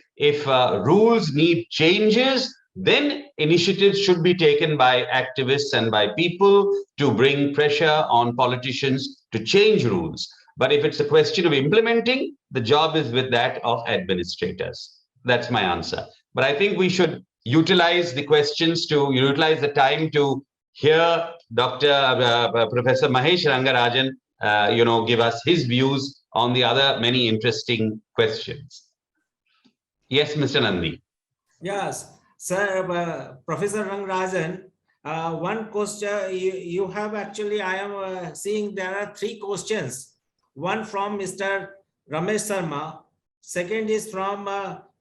rules need changes, then initiatives should be taken by activists and by people to bring pressure on politicians to change rules. But if it's a question of implementing, the job is with that of administrators. That's my answer. But I think we should utilize the questions to utilize the time to hear Professor Mahesh Rangarajan, give us his views on the other many interesting questions. Yes, Mr. Nandi. Yes, sir, Professor Rangarajan, one question you have actually, I am seeing there are three questions. One from Mr. Ramesh Sharma, second is from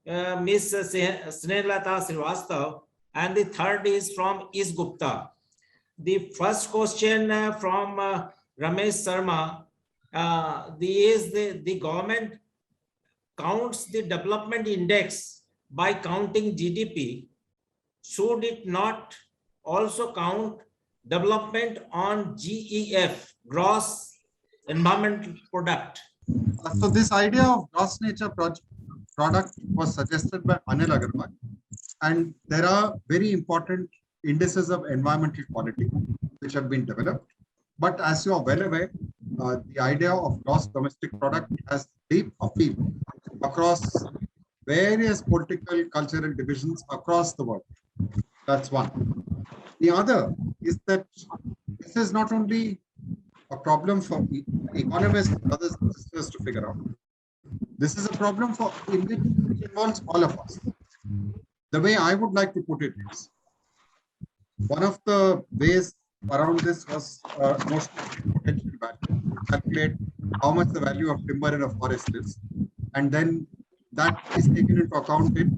Ms. Snelata Srivastav, and the third is from Is Gupta. The first question from Ramesh Sharma is the government counts the development index by counting GDP. Should it not also count development on GEF, gross environmental product? So this idea of gross nature product was suggested by Anil Agarwal, and there are very important indices of environmental quality which have been developed. But as you are well aware, the idea of gross domestic product has deep appeal across various political, cultural divisions across the world. That's one. The other is that this is not only a problem for economists, brothers and sisters to figure out. This is a problem for individuals which involves all of us. The way I would like to put it is, one of the ways around this was notion of potential value, calculate how much the value of timber in a forest is, and then that is taken into account in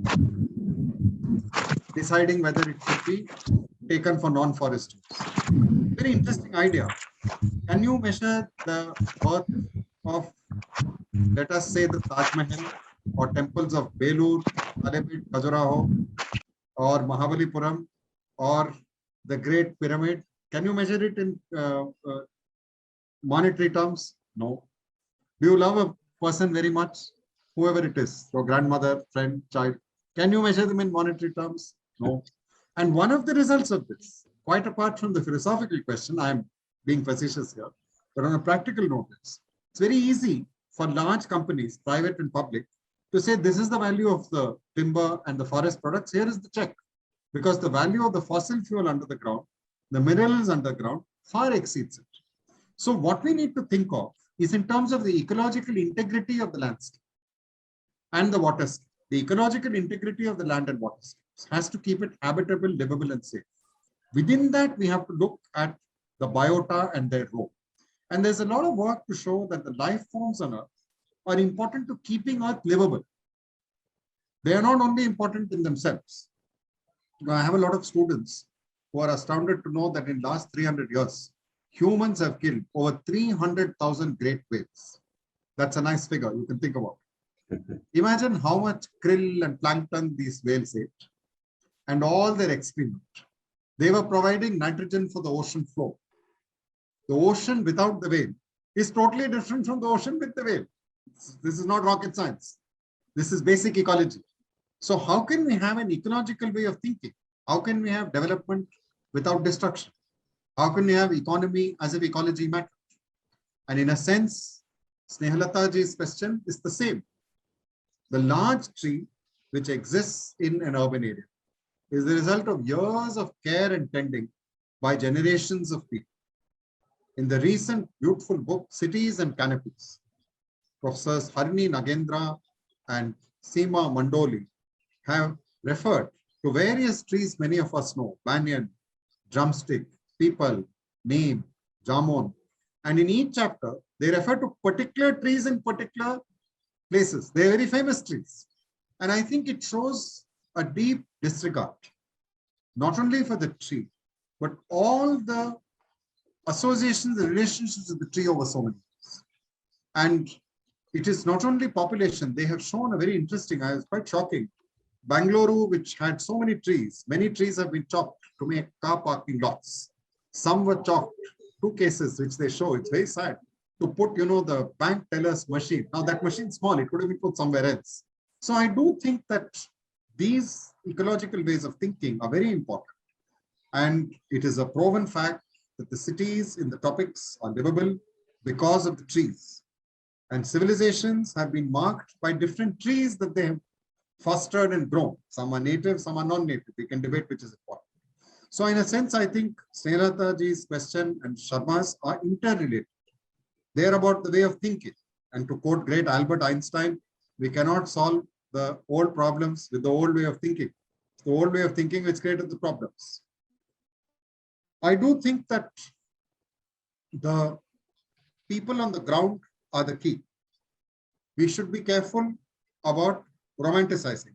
deciding whether it should be taken for non-forest use. Very interesting idea. Can you measure the worth of, let us say, the Taj Mahal or temples of Belur, Alebit, Khajuraho, or Mahabalipuram, or the Great Pyramid? Can you measure it in monetary terms? No. Do you love a person very much? Whoever it is, your grandmother, friend, child. Can you measure them in monetary terms? No. And one of the results of this, quite apart from the philosophical question, I am being facetious here, but on a practical note, it's very easy for large companies, private and public, to say this is the value of the timber and the forest products. Here is the check. Because the value of the fossil fuel under the ground, the minerals underground, far exceeds it. So what we need to think of is in terms of the ecological integrity of the landscape and the water scape. The ecological integrity of the land and water scapes has to keep it habitable, livable, and safe. Within that, we have to look at the biota and their role. And there's a lot of work to show that the life forms on Earth are important to keeping Earth livable. They are not only important in themselves. I have a lot of students who are astounded to know that in the last 300 years, humans have killed over 300,000 great whales. That's a nice figure you can think about. Imagine how much krill and plankton these whales ate and all their excrement. They were providing nitrogen for the ocean floor. The ocean without the whale is totally different from the ocean with the whale. This is not rocket science. This is basic ecology. So how can we have an ecological way of thinking? How can we have development without destruction? How can we have economy as if ecology matters? And in a sense, Snehalata ji's question is the same. The large tree which exists in an urban area is the result of years of care and tending by generations of people. In the recent beautiful book, Cities and Canopies, Professors Harini Nagendra and Seema Mandoli have referred to various trees many of us know: banyan, drumstick, peepal, neem, jamon. And in each chapter, they refer to particular trees in particular places. They are very famous trees. And I think it shows a deep disregard, not only for the tree, but all the associations and relationships with the tree over so many years. And it is not only population, they have shown a very interesting, I was quite shocking. Bangalore, which had so many trees have been chopped to make car parking lots. Some were chopped, 2 cases which they show, it's very sad, to put, the bank teller's machine. Now that machine is small, it could have been put somewhere else. So I do think that these ecological ways of thinking are very important. And it is a proven fact that the cities in the tropics are livable because of the trees. And civilizations have been marked by different trees that they have fostered and grown. Some are native, some are non-native. We can debate which is important. So in a sense, I think Snehalata ji's question and Sharma's are interrelated. They are about the way of thinking. And to quote great Albert Einstein, we cannot solve the old problems with the old way of thinking. It's the old way of thinking which created the problems. I do think that the people on the ground are the key. We should be careful about romanticizing.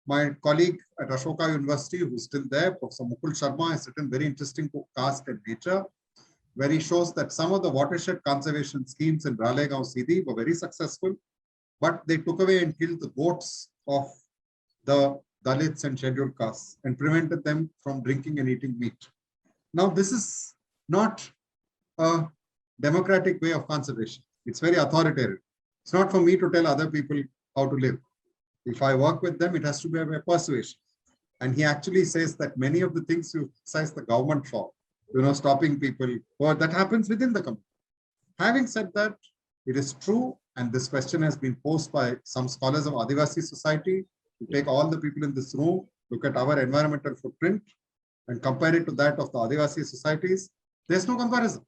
My colleague at Ashoka University, who's still there, Professor Mukul Sharma, has written very interesting book, Caste and Nature, where he shows that some of the watershed conservation schemes in Ralegaon, Sidi were very successful, but they took away and killed the goats of the Dalits and scheduled castes and prevented them from drinking and eating meat. Now, this is not a democratic way of conservation. It's very authoritarian. It's not for me to tell other people how to live. If I work with them, it has to be by persuasion. And he actually says that many of the things you criticize the government for, stopping people, or that happens within the community. Having said that, it is true, and this question has been posed by some scholars of Adivasi society. You take all the people in this room, look at our environmental footprint, and compare it to that of the Adivasi societies. There's no comparison.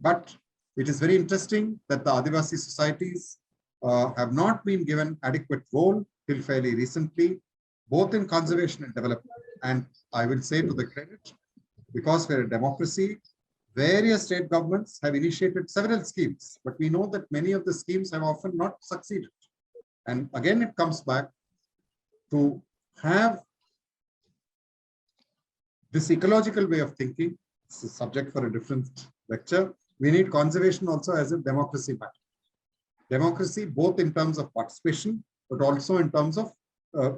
But it is very interesting that the Adivasi societies have not been given adequate role till fairly recently, both in conservation and development. And I will say to the credit, because we're a democracy, various state governments have initiated several schemes, but we know that many of the schemes have often not succeeded. And again, it comes back to have this ecological way of thinking. It's a subject for a different lecture. We need conservation also as a democracy matter. Democracy, both in terms of participation, but also in terms of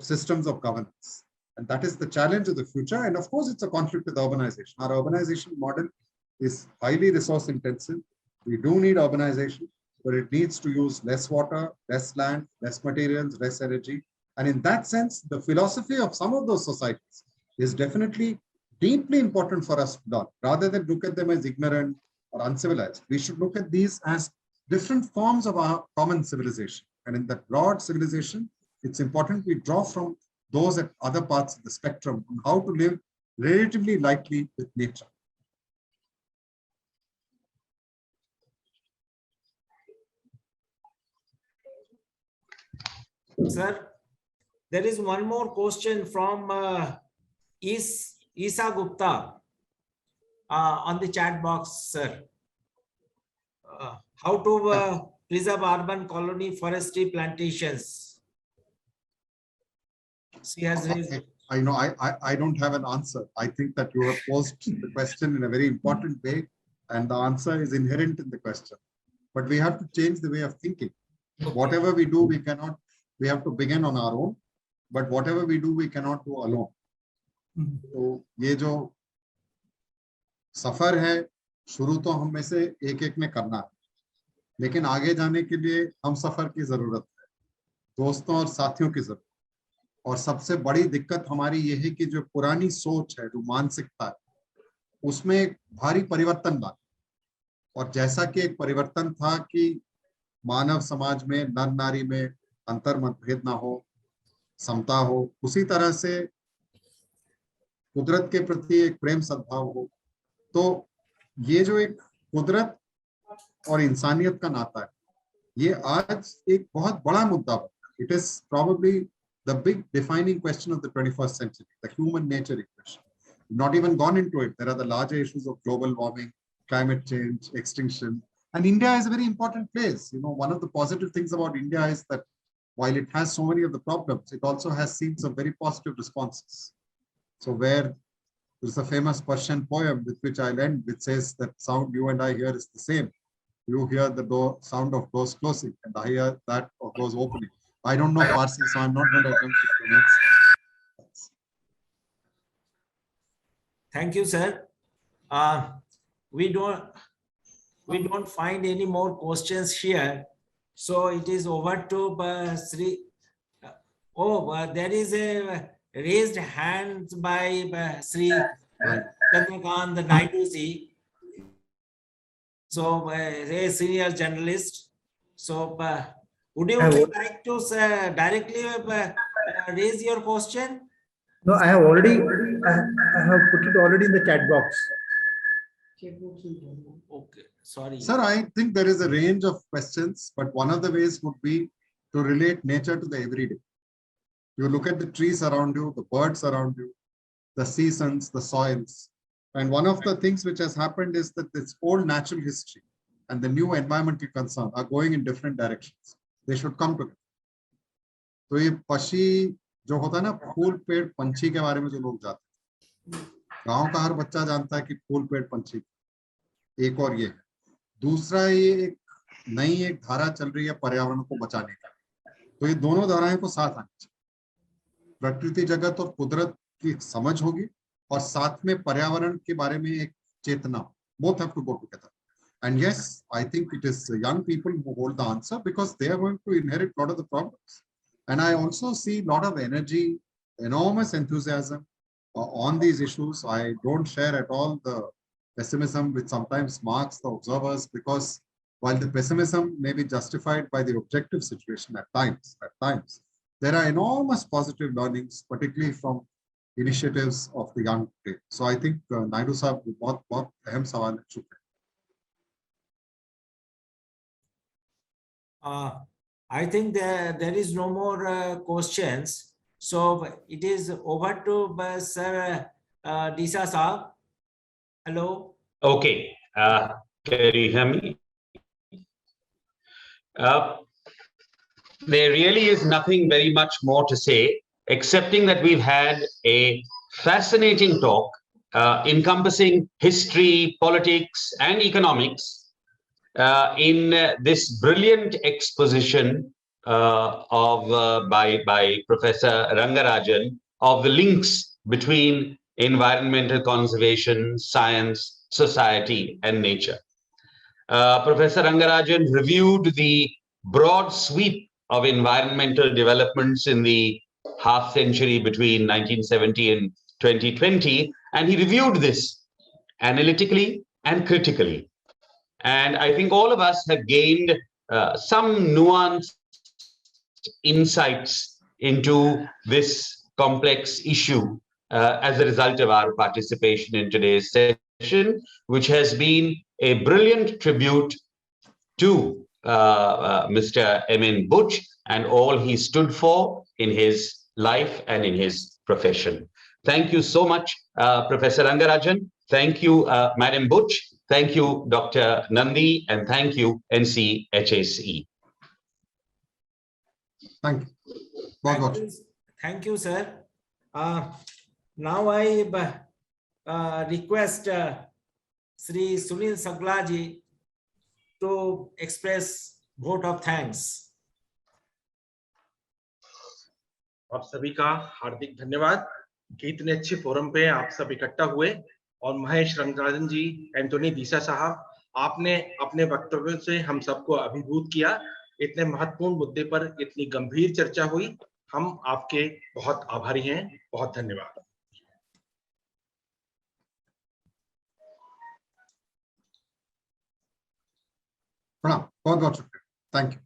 systems of governance. And that is the challenge of the future. And of course, it's a conflict with urbanization. Our urbanization model is highly resource intensive. We do need urbanization, but it needs to use less water, less land, less materials, less energy. And in that sense, the philosophy of some of those societies is definitely deeply important for us to learn. Rather than look at them as ignorant or uncivilized, we should look at these as different forms of our common civilization. And in that broad civilization, it's important we draw from those at other parts of the spectrum on how to live relatively lightly with nature. Sir, there is one more question from Isa Gupta on the chat box, sir. How to preserve urban colony forestry plantations? She has raised. I know I don't have an answer. I think that you have posed the question in a very important way, and the answer is inherent in the question. But we have to change the way of thinking. Whatever we do, we have to begin on our own. But whatever we do, we cannot do alone. तो ये जो सफर है, शुरू तो हम में से एक ने करना है, लेकिन आगे जाने के लिए हम सफर की जरूरत है, दोस्तों और साथियों की जरूरत। और सबसे बड़ी दिक्कत हमारी ये है कि जो पुरानी सोच है, जो मानसिकता है, उसमें एक भारी परिवर्तन ला। और जैसा कि एक परिवर्तन था कि मानव समाज में नर नारी में अंतर मतभेद ना हो, समता हो, उसी तरह से कुदरत के प्रति एक प्रेम सद्भाव हो। तो ये जो एक कुदरत और इंसानियत का नाता है, ये आज एक बहुत बड़ा मुद्दा बना। It is probably the big defining question of the 21st century, the human nature equation. Not even gone into it. There are the larger issues of global warming, climate change, extinction. And India is a very important place. You know, one of the positive things about India is that while it has so many of the problems, it also has seen some very positive responses. So where there's a famous Persian poem with which I'll end, which says that sound you and I hear is the same. You hear the sound of doors closing, and I hear that of doors opening. I don't know Farsi, so I'm not going to attempt to pronounce it. Thank you, sir. We don't find any more questions here, so it is over to Shri. There is a raised hand by Shri Chandrakant Naidu. So, a senior journalist. So, would you like to directly raise your question? No, I have already, I have put it already in the chat box. Okay, sorry. Sir, I think there is a range of questions, but one of the ways would be to relate nature to the everyday. You look at the trees around you, the birds around you, the seasons, the soils. And one of the things which has happened is that this old natural history and the new environmental concern are going in different directions. They should come together. तो ये पक्षी जो होता है ना, फूल पेड़ पंछी के बारे में जो लोग जाते हैं, गांव का हर बच्चा जानता है कि फूल पेड़ पंछी, एक और ये है। दूसरा, ये एक नई एक धारा चल रही है पर्यावरण को बचाने का। तो ये दोनों धाराएं को साथ आनी चाहिए। प्रकृति जगत और कुदरत की एक समझ होगी और साथ में पर्यावरण के बारे में एक चेतना। Both have to go together. And yes, I think it is young people who hold the answer because they are going to inherit a lot of the problems. And I also see a lot of energy, enormous enthusiasm on these issues. I don't share at all the pessimism which sometimes marks the observers, because while the pessimism may be justified by the objective situation at times, there are enormous positive learnings, particularly from initiatives of the young today. So I think Naidu Sahab बहुत अहम सवाल है। I think there is no more questions. So it is over to Sir Disa Saab. Hello. Okay. Can you hear me? There really is nothing very much more to say, excepting that we've had a fascinating talk encompassing history, politics, and economics in this brilliant exposition by Professor Rangarajan of the links between environmental conservation, science, society, and nature. Professor Rangarajan reviewed the broad sweep of environmental developments in the half century between 1970 and 2020, and he reviewed this analytically and critically. And I think all of us have gained some nuanced insights into this complex issue as a result of our participation in today's session, which has been a brilliant tribute to Mr. M.N. Buch and all he stood for in his life and in his profession. Thank you so much, Professor Rangarajan. Thank you, Madam Buch. Thank you, Dr. Nandi, and thank you, NCHSE. Thank you. Thank you, sir. Now I request Shri Sunil Saglaji to express vote of thanks. आप सभी का हार्दिक धन्यवाद कि इतने अच्छे forum पे आप सब इकट्ठा हुए। और महेश रंगराजन जी, एंटोनी दीसा साहब, आपने अपने वक्तव्यों से हम सबको अभिभूत किया। इतने महत्वपूर्ण मुद्दे पर इतनी गंभीर चर्चा हुई। हम आपके बहुत आभारी हैं। बहुत धन्यवाद। प्रणाम, बहुत बहुत शुक्रिया। Thank you.